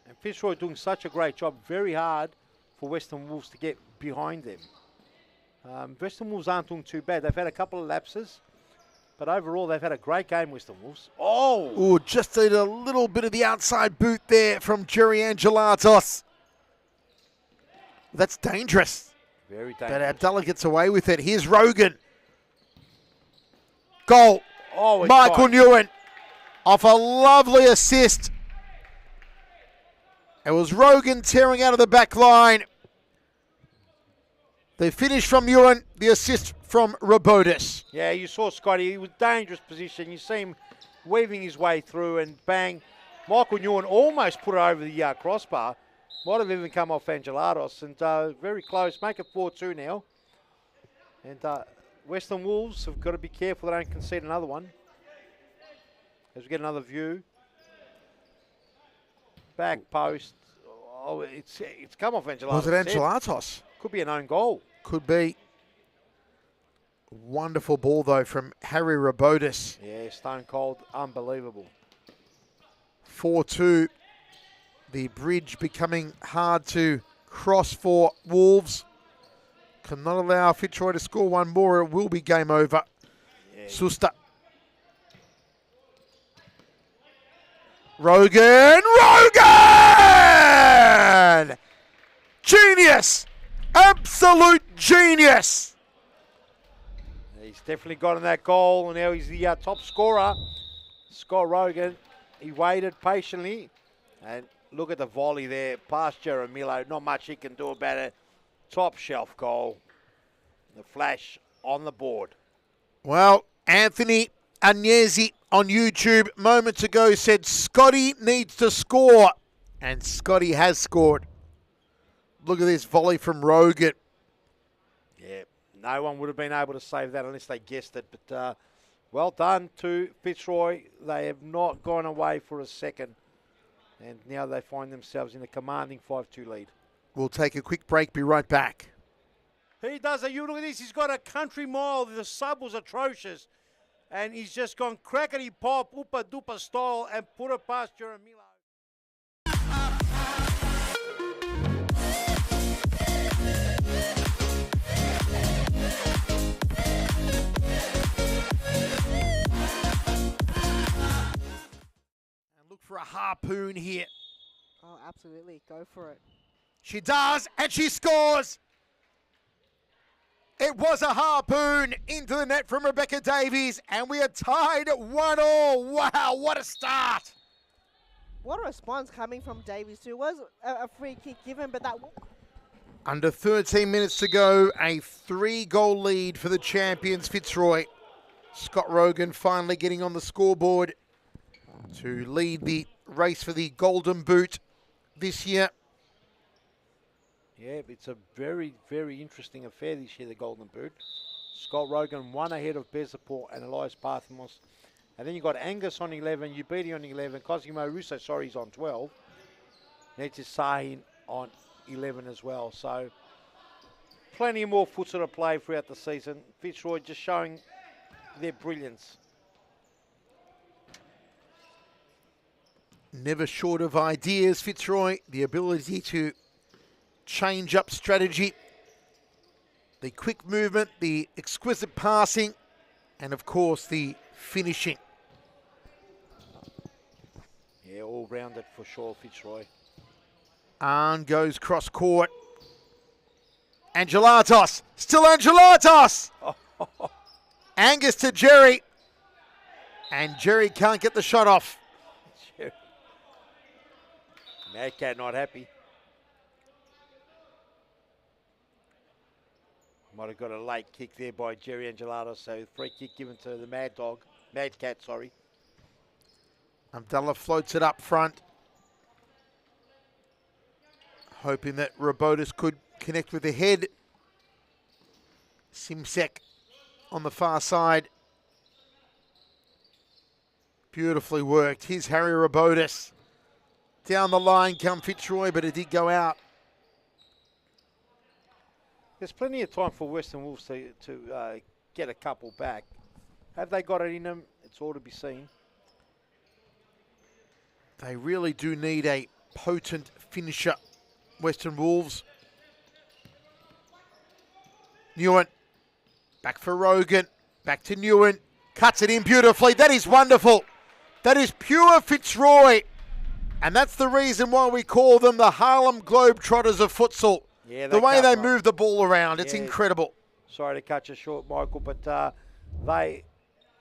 And Fitzroy doing such a great job. Very hard for Western Wolves to get behind them. Western Wolves aren't doing too bad. They've had a couple of lapses. But overall, they've had a great game, Western Wolves. Oh, just did a little bit of the outside boot there from Jerry Angelatos. That's dangerous. Very dangerous. But Abdullah gets away with it. Here's Rogan. Goal. Oh, Michael Newen off a lovely assist. It was Rogan tearing out of the back line. The finish from Newen, the assist from Robotis. Yeah, you saw Scotty. He was dangerous position. You see him weaving his way through and bang. Michael Newen almost put it over the crossbar. Might have even come off Angelatos. And very close. Make it 4-2 now. And Western Wolves have got to be careful they don't concede another one. As we get another view. Back post. Oh, it's come off Angelatos. Was it Angelatos? Could be an own goal. Could be. Wonderful ball, though, from Harry Robotis. Yeah, stone cold. Unbelievable. 4-2. The bridge becoming hard to cross for Wolves. Cannot allow Fitzroy to score one more. It will be game over. Yeah. Susta. Rogan! Genius! Absolute genius! He's definitely gotten that goal, and now he's the top scorer. Scott Rogan, he waited patiently, and Look at the volley there. Past Jaramillo. Not much he can do about it. Top shelf goal. The flash on the board. Well, Anthony Agnesi on YouTube moments ago said Scotty needs to score. And Scotty has scored. Look at this volley from Rogan. Yeah, no one would have been able to save that unless they guessed it. But well done to Fitzroy. They have not gone away for a second. And now they find themselves in a commanding 5-2 lead. We'll take a quick break, be right back. He does it. You look at this. He's got a country mile. The sub was atrocious. And he's just gone crackety pop, oopa doopa style and put it past Jaramillo. And look for a harpoon here. Oh, absolutely. Go for it. She does, and she scores. It was a harpoon into the net from Rebecca Davies, and we are tied 1-1. Wow, what a start. What a response coming from Davies, too. It was a free kick given, but that... Under 13 minutes to go, a 3-goal lead for the champions, Fitzroy. Scott Rogan finally getting on the scoreboard to lead the race for the Golden Boot this year. Yeah, it's a very, very interesting affair this year, the Golden Boot. Scott Rogan one ahead of Bezaport and Elias Parthamos. And then you've got Angus on 11, Ubedi on 11, Cosimo Russo, he's on 12. Netis Sahin on 11 as well. So plenty more futsal to play throughout the season. Fitzroy just showing their brilliance. Never short of ideas, Fitzroy. The ability to change up strategy, the quick movement, the exquisite passing, and of course the finishing. Yeah, all rounded for sure, Fitzroy. Arn goes cross court. Angelatos, still Angelatos! Angus to Jerry. And Jerry can't get the shot off. Mad Cat not happy. Might have got a late kick there by Jerry Angelato, so free kick given to the Mad Cat, sorry. Abdullah floats it up front. Hoping that Robotis could connect with the head. Simsek on the far side. Beautifully worked. Here's Harry Robotis. Down the line come Fitzroy, but it did go out. There's plenty of time for Western Wolves to get a couple back. Have they got it in them? It's all to be seen. They really do need a potent finisher, Western Wolves. Newen, back for Rogan, back to Newen, cuts it in beautifully. That is wonderful. That is pure Fitzroy. And that's the reason why we call them the Harlem Globetrotters of futsal. Yeah, the way they move the ball around, it's incredible. Sorry to cut you short, Michael, but they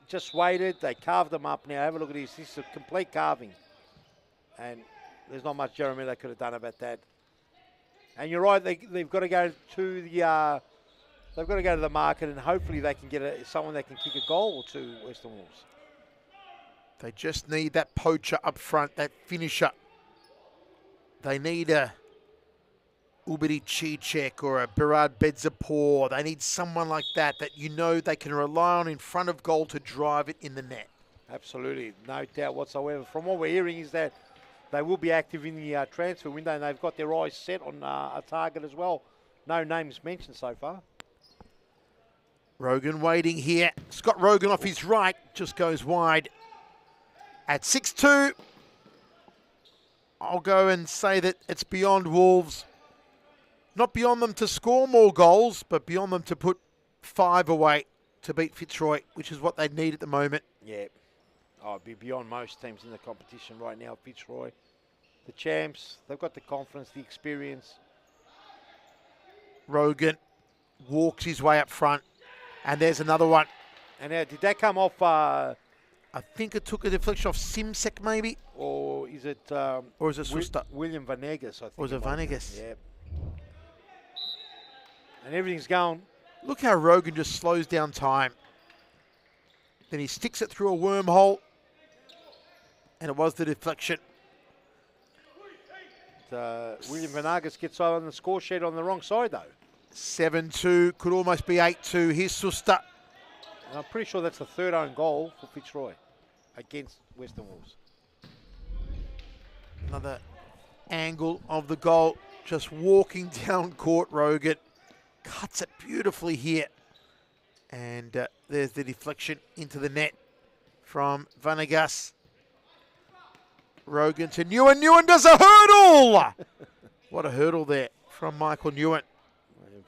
just waited. They carved them up now. Have a look at this. This is a complete carving. And there's not much Jeremy they could have done about that. And you're right, they've got to go to the they've got to go to the market, and hopefully they can get someone that can kick a goal or two, Western Wolves. They just need that poacher up front, that finisher. They need a Ubedi Cicek or a Berard Bedzapor. They need someone like that you know they can rely on in front of goal to drive it in the net. Absolutely, no doubt whatsoever. From what we're hearing is that they will be active in the transfer window, and they've got their eyes set on a target as well. No names mentioned so far. Rogan waiting here. Scott Rogan off his right, just goes wide. At 6-2, I'll go and say that it's beyond Wolves. Not beyond them to score more goals, but beyond them to put 5 away to beat Fitzroy, which is what they need at the moment. Yeah. Oh, it'd be beyond most teams in the competition right now. Fitzroy, the champs, they've got the confidence, the experience. Rogan walks his way up front, and there's another one. And now, did that come off I think it took a deflection off Simsek, maybe. Or is it? Or is it Susta? William Vanegas, I think. Or is it might be. Vanegas? Yeah. And everything's going. Look how Rogan just slows down time. Then he sticks it through a wormhole. And it was the deflection. William Vanegas gets on the score sheet on the wrong side, though. 7-2, could almost be 8-2. Here's Susta. And I'm pretty sure that's the third own goal for Fitzroy against Western Wolves. Another angle of the goal. Just walking down court, Rogan. Cuts it beautifully here. And there's the deflection into the net from Vanegas. Rogan to Newen. Newen does a hurdle! What a hurdle there from Michael Newen.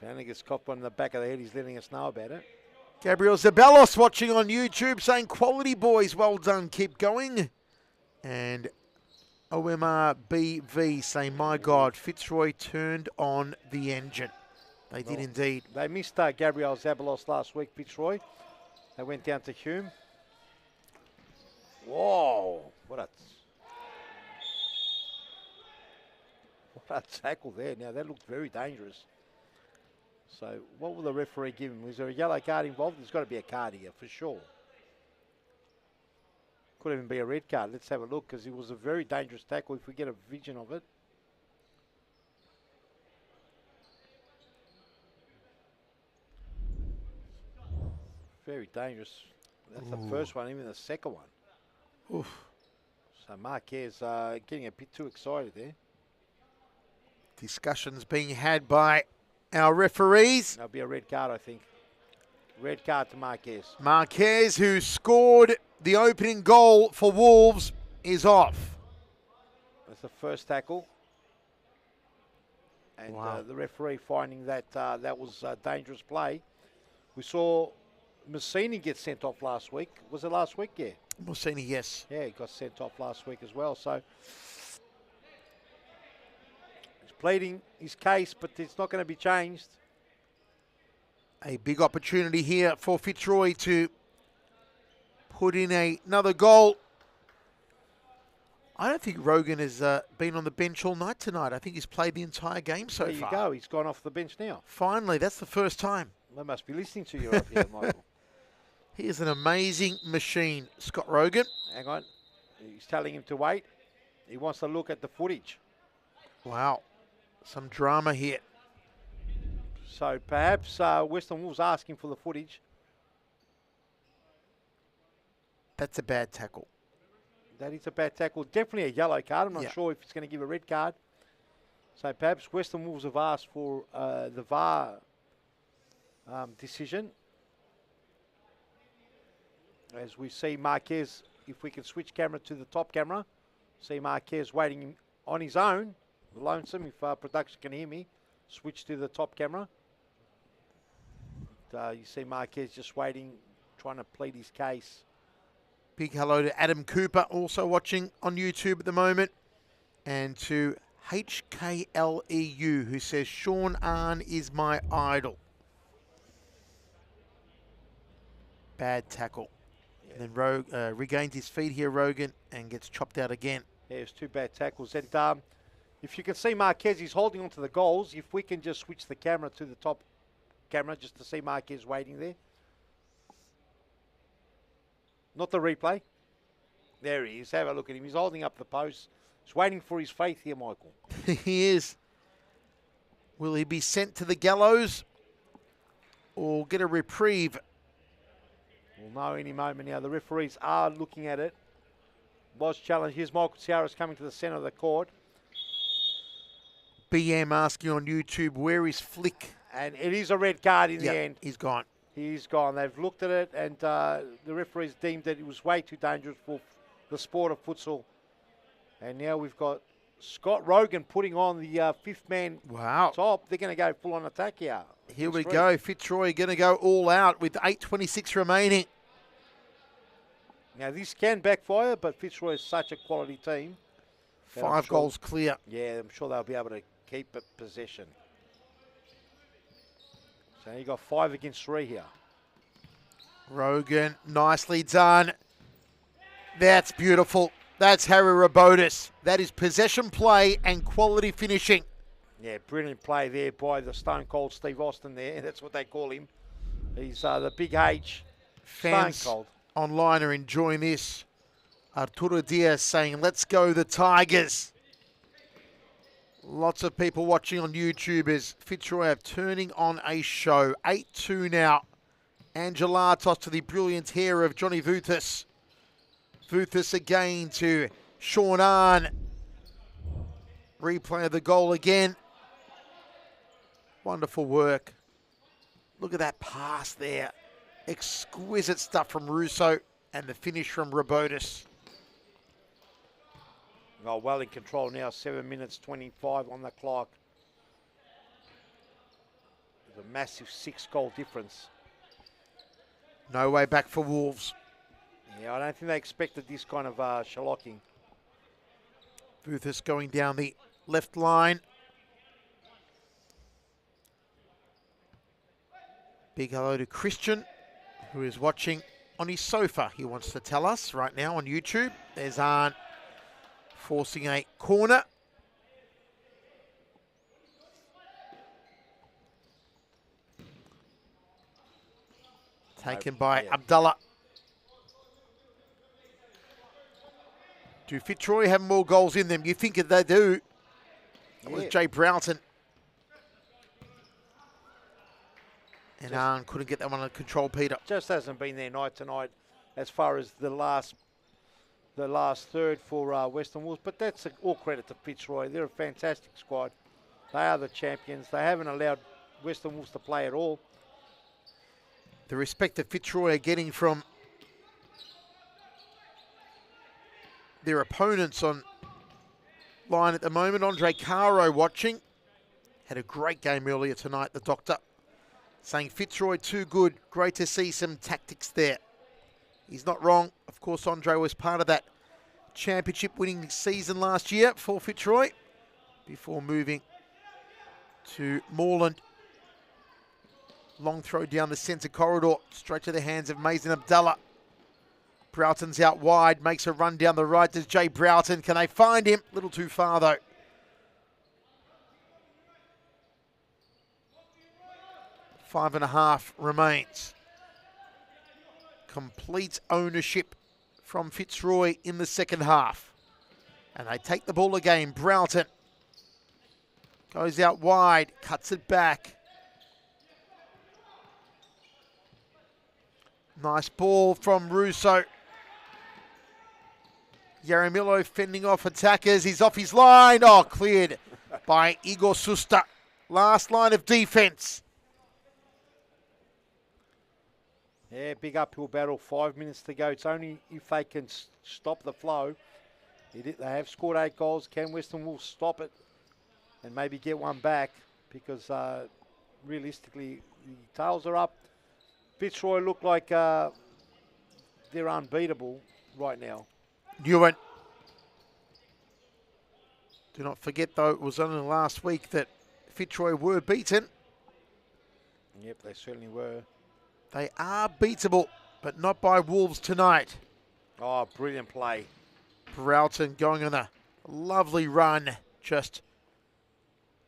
Vanegas copped one in the back of the head. He's letting us know about it. Gabriel Zabelos watching on YouTube saying, quality boys, well done, keep going. And OMR BV saying, my God, Fitzroy turned on the engine. They did indeed. They missed Gabriel Zabelos last week, Fitzroy. They went down to Hume. Whoa, what a tackle there. Now, that looked very dangerous. So, what will the referee give him? Was there a yellow card involved? There's got to be a card here, for sure. Could even be a red card. Let's have a look, because it was a very dangerous tackle if we get a vision of it. Very dangerous. That's the first one, even the second one. Oof. So, Marquez getting a bit too excited there. Discussions being had by our referees. That'll be a red card, I think. Red card to Marquez. Marquez, who scored the opening goal for Wolves, is off. That's the first tackle. And the referee finding that that was dangerous play. We saw Messini get sent off last week. Was it last week? Yeah. Messini, yes. Yeah, he got sent off last week as well. So he's pleading his case, but it's not going to be changed. A big opportunity here for Fitzroy to put in another goal. I don't think Rogan has been on the bench all night tonight. I think he's played the entire game so far. There you go. He's gone off the bench now. Finally, that's the first time. They must be listening to you up here, Michael. He is an amazing machine, Scott Rogan. Hang on. He's telling him to wait. He wants to look at the footage. Wow. Some drama here. So perhaps Western Wolves asking for the footage. That's a bad tackle. That is a bad tackle. Definitely a yellow card. I'm not sure if it's going to give a red card. So perhaps Western Wolves have asked for the VAR decision. As we see Marquez, if we can switch camera to the top camera, see Marquez waiting on his own. Lonesome, if production can hear me, switch to the top camera. You see Marquez just waiting, trying to plead his case. Big hello to Adam Cooper, also watching on YouTube at the moment. And to HKLEU, who says, Sean Arn is my idol. Bad tackle. Yeah. And then regains his feet here, Rogan, and gets chopped out again. Yeah, it's two bad tackles. And if you can see Marquez, he's holding on to the goals. If we can just switch the camera to the top camera just to see Marquez waiting there. Not the replay. There he is. Have a look at him. He's holding up the post. He's waiting for his faith here, Michael. He is. Will he be sent to the gallows or get a reprieve? We'll know any moment now. The referees are looking at it. Was challenged. Here's Michael Ciaras coming to the centre of the court. BM asking on YouTube, where is Flick? And it is a red card in the end. He's gone. He's gone. They've looked at it, and the referees deemed that it was way too dangerous for the sport of futsal. And now we've got Scott Rogan putting on the fifth man top. They're going to go full-on attack here. Here we go. Fitzroy going to go all out with 8:26 remaining. Now, this can backfire, but Fitzroy is such a quality team. 5 goals clear. Yeah, I'm sure they'll be able to keep it possession. So you got 5 against 3 here. Rogan, nicely done. That's beautiful. That's Harry Robotis. That is possession play and quality finishing. Yeah, brilliant play there by the Stone Cold Steve Austin there. That's what they call him. He's the big H. Fans Stone Cold. online are enjoying this. Arturo Diaz saying, let's go the Tigers. Lots of people watching on YouTube as Fitzroy are turning on a show. 8-2 now. Angelatos to the brilliant hair of Johnny Vuthis. Vuthis again to Sean Arn. Replay of the goal again. Wonderful work. Look at that pass there. Exquisite stuff from Russo and the finish from Robotis. Oh, well in control now, 7 minutes 25 on the clock. There's a massive 6-goal difference. No way back for Wolves. Yeah, I don't think they expected this kind of shellacking. Vuthis going down the left line. Big hello to Christian, who is watching on his sofa, he wants to tell us right now on YouTube. There's Arndt forcing a corner. Taken by Abdullah. Do Fitzroy have more goals in them? You think that they do. That was Jay Broughton. And Arn couldn't get that one under control, Peter. Just hasn't been their night tonight as far as the last third for Western Wolves. But that's all credit to Fitzroy. They're a fantastic squad. They are the champions. They haven't allowed Western Wolves to play at all. The respect that Fitzroy are getting from their opponents on line at the moment. Andre Caro watching. Had a great game earlier tonight, the doctor. Saying Fitzroy too good. Great to see some tactics there. He's not wrong. Of course, Andre was part of that championship winning season last year for Fitzroy before moving to Moreland. Long throw down the centre corridor, straight to the hands of Mason Abdullah. Broughton's out wide, makes a run down the right. Does Jay Broughton? Can they find him? A little too far though. Five and a half remains. Complete ownership from Fitzroy in the second half. And they take the ball again. Broughton goes out wide, cuts it back. Nice ball from Russo. Yaramillo fending off attackers. He's off his line. Oh, cleared by Igor Susta. Last line of defense. Yeah, big uphill battle, 5 minutes to go. It's only if they can stop the flow. They have scored 8 goals. Can Western Wolves stop it and maybe get one back? Because realistically, the tails are up. Fitzroy look like they're unbeatable right now. Ewan. Do not forget, though, it was only last week that Fitzroy were beaten. Yep, they certainly were. They are beatable, but not by Wolves tonight. Oh, brilliant play. Broughton going on a lovely run, just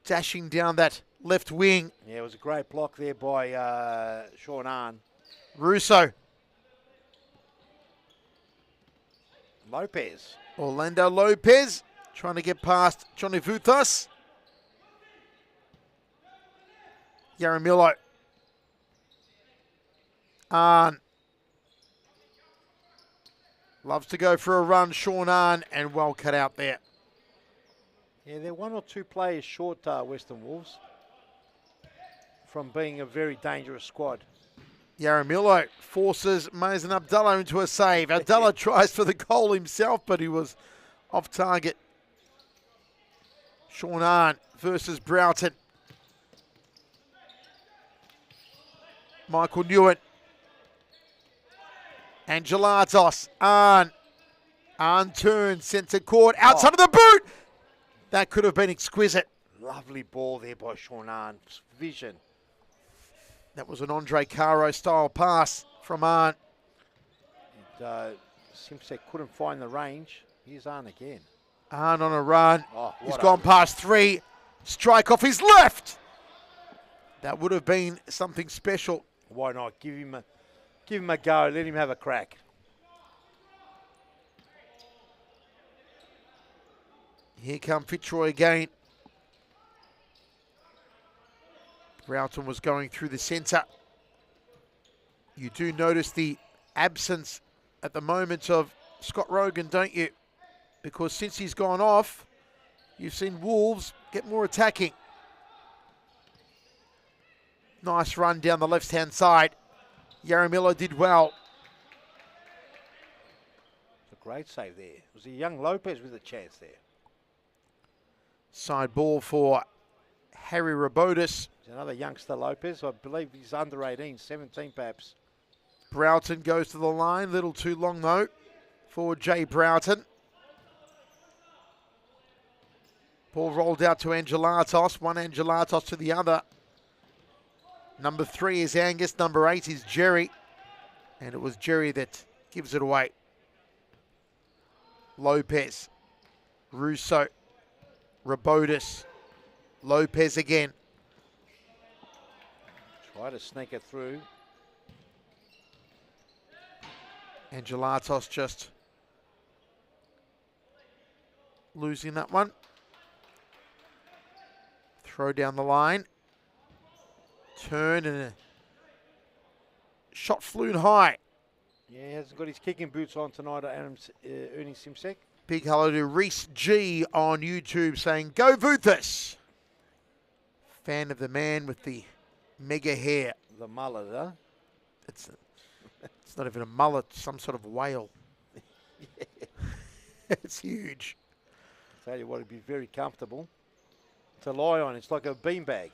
dashing down that left wing. Yeah, it was a great block there by Sean Arn. Russo. Lopez. Orlando Lopez trying to get past Johnny Vuthas. Yaramillo. Arn. Loves to go for a run, Sean Arn, and well cut out there. Yeah, they're 1 or 2 players short, Western Wolves, from being a very dangerous squad. Yaramillo forces Mazen Abdullah into a save. Abdullah tries for the goal himself, but he was off target. Sean Arn versus Broughton. Michael Newitt. Angelatos. Arn. Arn turns, centre court, outside of the boot. That could have been exquisite. Lovely ball there by Sean Arn. Vision. That was an Andre Caro style pass from Arn. Simsek couldn't find the range. Here's Arn again. Arn on a run. Oh, He's what gone past 3. Strike off his left. That would have been something special. Why not? Give him a go. Let him have a crack. Here come Fitzroy again. Broughton was going through the centre. You do notice the absence at the moment of Scott Rogan, don't you? Because since he's gone off, you've seen Wolves get more attacking. Nice run down the left-hand side. Yaramillo did well. It's a great save there. It was a young Lopez with a chance there. Side ball for Harry Robotis. There's another youngster Lopez. I believe he's under 18, 17 perhaps. Broughton goes to the line. Little too long, though, for Jay Broughton. Ball rolled out to Angelatos. One Angelatos to the other. Number 3 is Angus. Number 8 is Jerry. And it was Jerry that gives it away. Lopez. Russo. Robotis. Lopez again. Try to sneak it through. Angelatos just losing that one. Throw down the line. Turn and a shot flew high. Yeah, he hasn't got his kicking boots on tonight, Ernie Simsek. Big hello to Reese G on YouTube saying, "Go Vuthus." Fan of the man with the mega hair. The mullet, huh? It's not even a mullet, some sort of whale. It's huge. Tell you what, it'd be very comfortable to lie on. It's like a beanbag.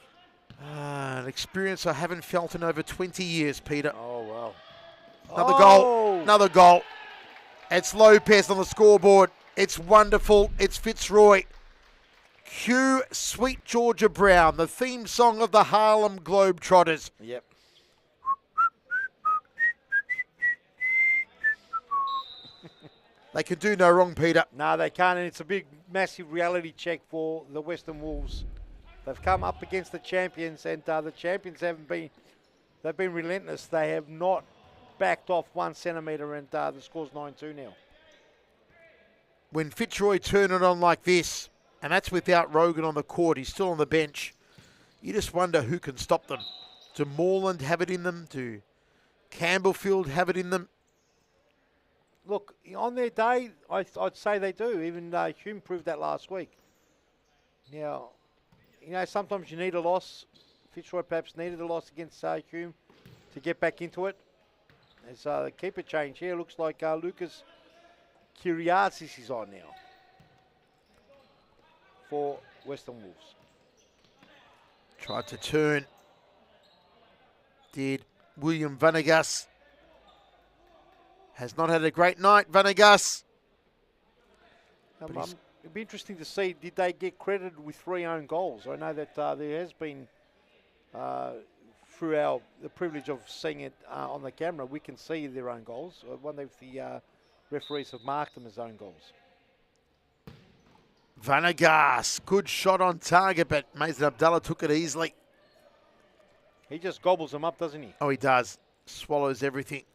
An experience I haven't felt in over 20 years, Peter. Oh, wow. Another goal. Another goal. It's Lopez on the scoreboard. It's wonderful. It's Fitzroy. Cue Sweet Georgia Brown, the theme song of the Harlem Globetrotters. Yep. They can do no wrong, Peter. No, they can't, and it's a big, massive reality check for the Western Wolves. They've come up against the champions, and the champions they've been relentless. They have not backed off 1 centimetre, and the score's 9-2 now. When Fitzroy turn it on like this, and that's without Rogan on the court, he's still on the bench, you just wonder who can stop them. Do Moreland have it in them? Do Campbellfield have it in them? Look, on their day, I'd say they do. Even Hume proved that last week. Now, sometimes you need a loss. Fitzroy perhaps needed a loss against Hume to get back into it. There's the keeper change here. Looks like Lucas Kyriazis is on now for Western Wolves. Tried to turn. Did William Vanegas. Has not had a great night, Vanegas. It'd be interesting to see, did they get credited with 3 own goals? I know that there has been, through the privilege of seeing it on the camera, we can see their own goals. I wonder if the referees have marked them as own goals. Vanegas, good shot on target, but Mason Abdallah took it easily. He just gobbles them up, doesn't he? Oh, he does. Swallows everything.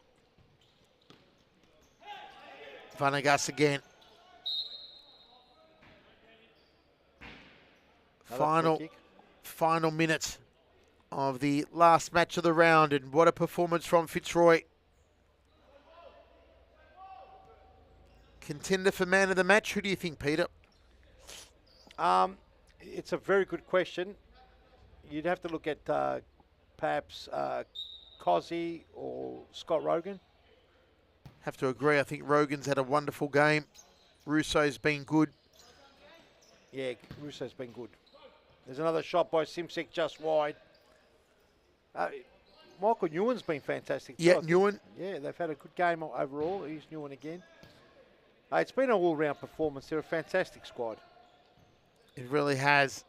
Vanegas again. Final minute of the last match of the round, and what a performance from Fitzroy. Contender for man of the match, who do you think, Peter? It's a very good question. You'd have to look at perhaps Cozzy or Scott Rogan. Have to agree. I think Rogan's had a wonderful game. Russo's been good. Yeah, Russo's been good. There's another shot by Simsek just wide. Michael Nguyen's been fantastic. Yeah, too, Nguyen. Yeah, they've had a good game overall. Here's Nguyen again. It's been an all-round performance. They're a fantastic squad. It really has.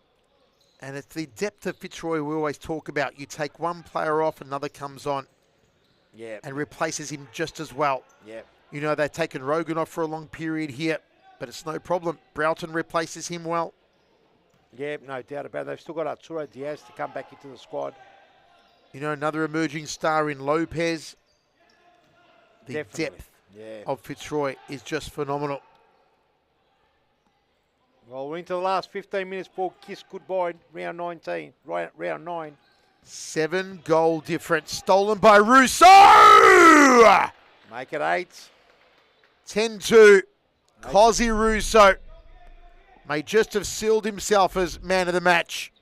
And it's the depth of Fitzroy we always talk about. You take one player off, another comes on. Yeah. And replaces him just as well. Yeah. You know, they've taken Rogan off for a long period here, but it's no problem. Broughton replaces him well. Yeah, no doubt about it. They've still got Arturo Diaz to come back into the squad. You know, another emerging star in Lopez. The Definitely. depth Yeah. of Fitzroy is just phenomenal. Well, we're into the last 15 minutes for kiss goodbye, round 19, round 9. 7-goal difference, stolen by Russo! Make it 8. 10-2, Cozzy Russo may just have sealed himself as man of the match.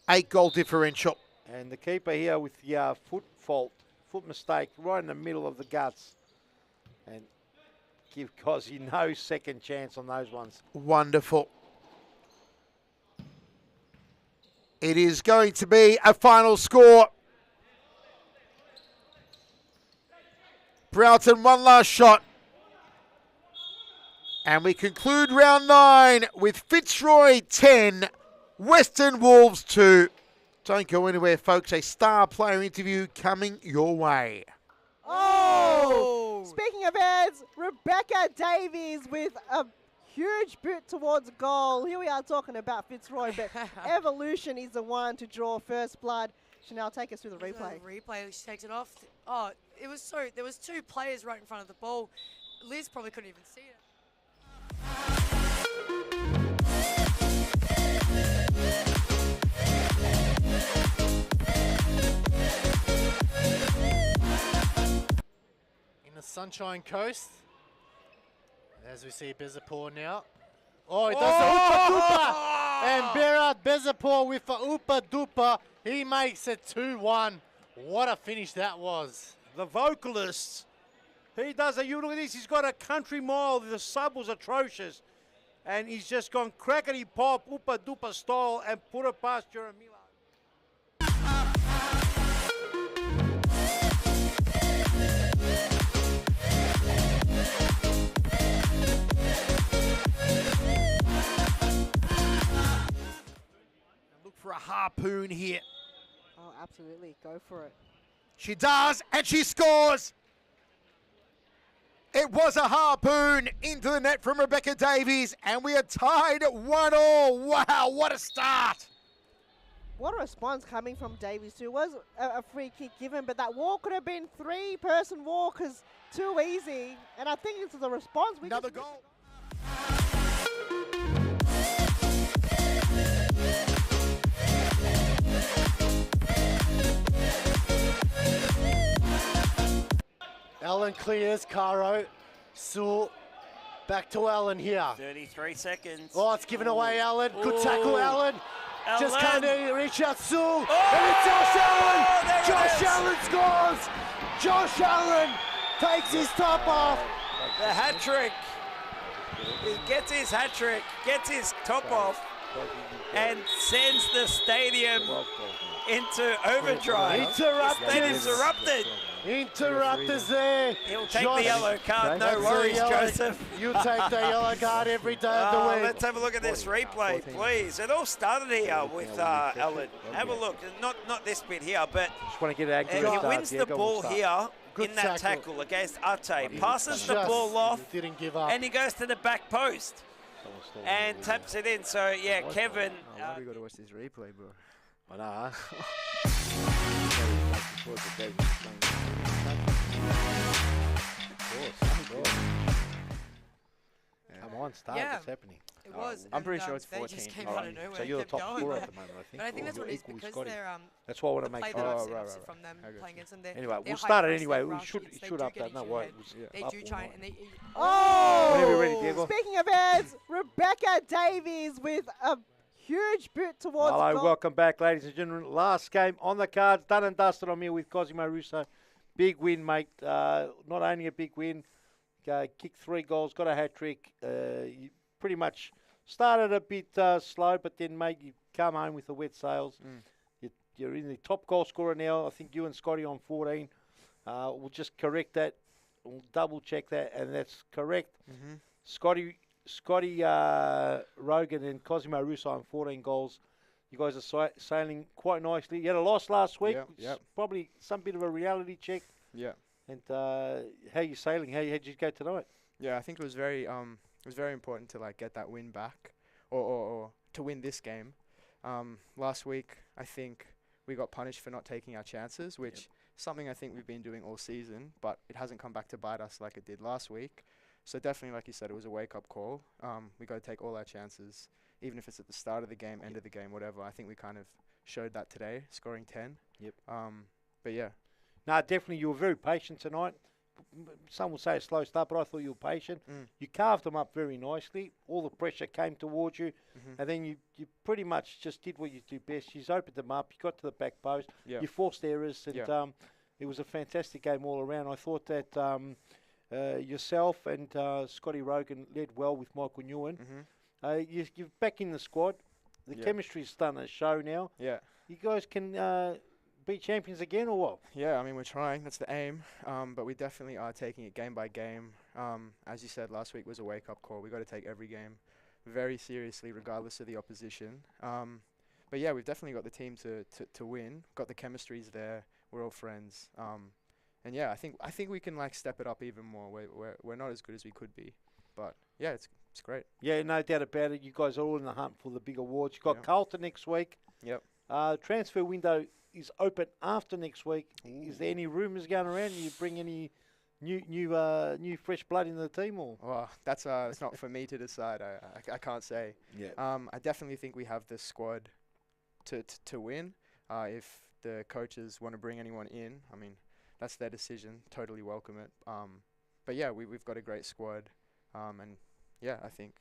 8-goal differential. And the keeper here with the foot mistake, right in the middle of the guts. And give Cozzy no second chance on those ones. Wonderful. It is going to be a final score. Broughton, one last shot. And we conclude round 9 with Fitzroy 10, Western Wolves 2. Don't go anywhere, folks. A star player interview coming your way. Oh! Speaking of ads, Rebecca Davies with a huge boot towards goal. Here we are talking about Fitzroy, but Evolution is the one to draw first blood. Chanel, take us through the replay. Replay, she takes it off. Oh, it was so, there was 2 players right in front of the ball. Liz probably couldn't even see it. In the Sunshine Coast, as we see Bezapur now. Oh, he does the Oopa Doopa! And Berat Bezapur with the Oopa Doopa. He makes it 2-1. What a finish that was. The vocalist, he does a, you look at this, he's got a country mile, the sub was atrocious. And he's just gone crackety pop, Oopa Doopa style and put it past Jeremilo. Look for a harpoon here. Oh, absolutely. Go for it. She does, and she scores. It was a harpoon into the net from Rebecca Davies, and we are tied 1-1. Wow, what a start. What a response coming from Davies too. It was a free kick given, but that wall could have been 3-person wall because too easy. And I think it's the response. Another goal. Allen clears, Caro. Sewell, back to Allen here. 33 seconds. Oh, it's given away, Allen. Good tackle, Allen. Just Allen. can't reach out, Sewell. Oh! And it's Josh Allen. There it Josh is. Allen scores. Josh Allen takes his top off. The hat trick. He gets his hat trick, gets his top off, and sends the stadium into overdrive. Stadium's erupted. Interrupters there. He'll take Josh, the yellow card, no that's a worries, yellow- Joseph. You take the yellow card every day of the week. Let's have a look at this replay, please. It all started here with Allen. Have a look. Not this bit here, but Just want to get it he wins the ball here Good in that tackle. tackle against Ate. Passes the Just ball off, didn't give up. and he goes to the back post and taps it in. So, yeah, Kevin. Why we got to watch this replay, bro? I know, Come on, start. Yeah. What's happening? It was. I'm and, pretty sure it's They 14. just came All out right, of nowhere so and you're the kept top going. scorer But, at the moment, I think. but I think that's Or what it is equal with because Scotty. they're That's why I want the to make play sure. that I've Oh, seen right, obviously right. from them I got playing you. against them. They're, Anyway, they're we'll high start it press, anyway. they We rush, should they shoot do up get that. No into way. your head. They do try and they. Oh! Whenever you're ready, Diego. Speaking of ads, Rebecca Davies with a huge boot towards Hello, goal. welcome back, ladies and gentlemen. Last game on the cards, done and dusted. I'm here with Cosimo Russo. Big win, mate. Not only a big win, kicked 3 goals, got a hat trick. You pretty much started a bit slow, but then, mate, you come home with the wet sails. You're in the top goal scorer now. I think you and Scotty on 14. We'll just correct that. We'll double check that, and that's correct. Scotty Rogan and Cosimo Russo on 14 goals. You guys are sailing quite nicely. You had a loss last week, Yep, which is yep. probably some bit of a reality check. Yeah. And how you sailing? How did you go tonight? Yeah, I think it was very important to like get that win back, or to win this game. Last week, I think we got punished for not taking our chances, which something I think we've been doing all season, but it hasn't come back to bite us like it did last week. So definitely, like you said, it was a wake-up call. We got to take all our chances, even if it's at the start of the game, end of the game, whatever. I think we kind of showed that today, scoring 10. Yep. But yeah. No, definitely you were very patient tonight. Some will say a slow start, but I thought you were patient. You carved them up very nicely. All the pressure came towards you, and then you pretty much just did what you do best. You opened them up, you got to the back post, you forced errors, and it was a fantastic game all around. I thought that yourself and Scotty Rogan led well with Michael Nguyen. You're back in the squad. The chemistry's done a show now. Yeah. You guys can be champions again or what? Yeah, I mean, we're trying. That's the aim. But we definitely are taking it game by game. As you said, last week was a wake-up call. We've got to take every game very seriously, regardless of the opposition. But yeah, we've definitely got the team to win. Got the chemistries there. We're all friends. And yeah, I think we can like step it up even more. We're not as good as we could be, but yeah, it's great. Yeah, no doubt about it. You guys are all in the hunt for the big awards. You've got Carlton next week. Yep. Transfer window is open after next week. Is there any rumours going around? You bring any new fresh blood in the team, or? Well, that's not for me to decide. I can't say. Yeah. I definitely think we have the squad to win. If the coaches want to bring anyone in, I mean, that's their decision. Totally welcome it. But yeah, we've got a great squad, and yeah, I think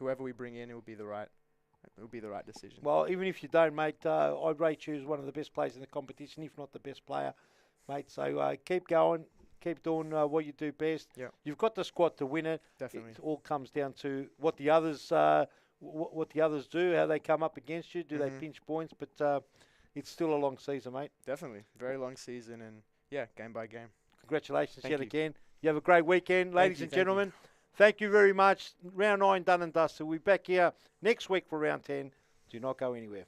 whoever we bring in, it will be the right decision. Well, even if you don't, mate, I'd rate you as one of the best players in the competition, if not the best player, mate. So keep going, keep doing what you do best. Yeah. You've got the squad to win it. Definitely. It all comes down to what the others what the others do, how they come up against you. Do they pinch points? But it's still a long season, mate. Definitely. Very long season, and yeah, game by game. Congratulations Thank yet you. again. You have a great weekend, ladies and gentlemen. Thank you very much. Round 9 done and dusted. We'll be back here next week for round 10. Do not go anywhere.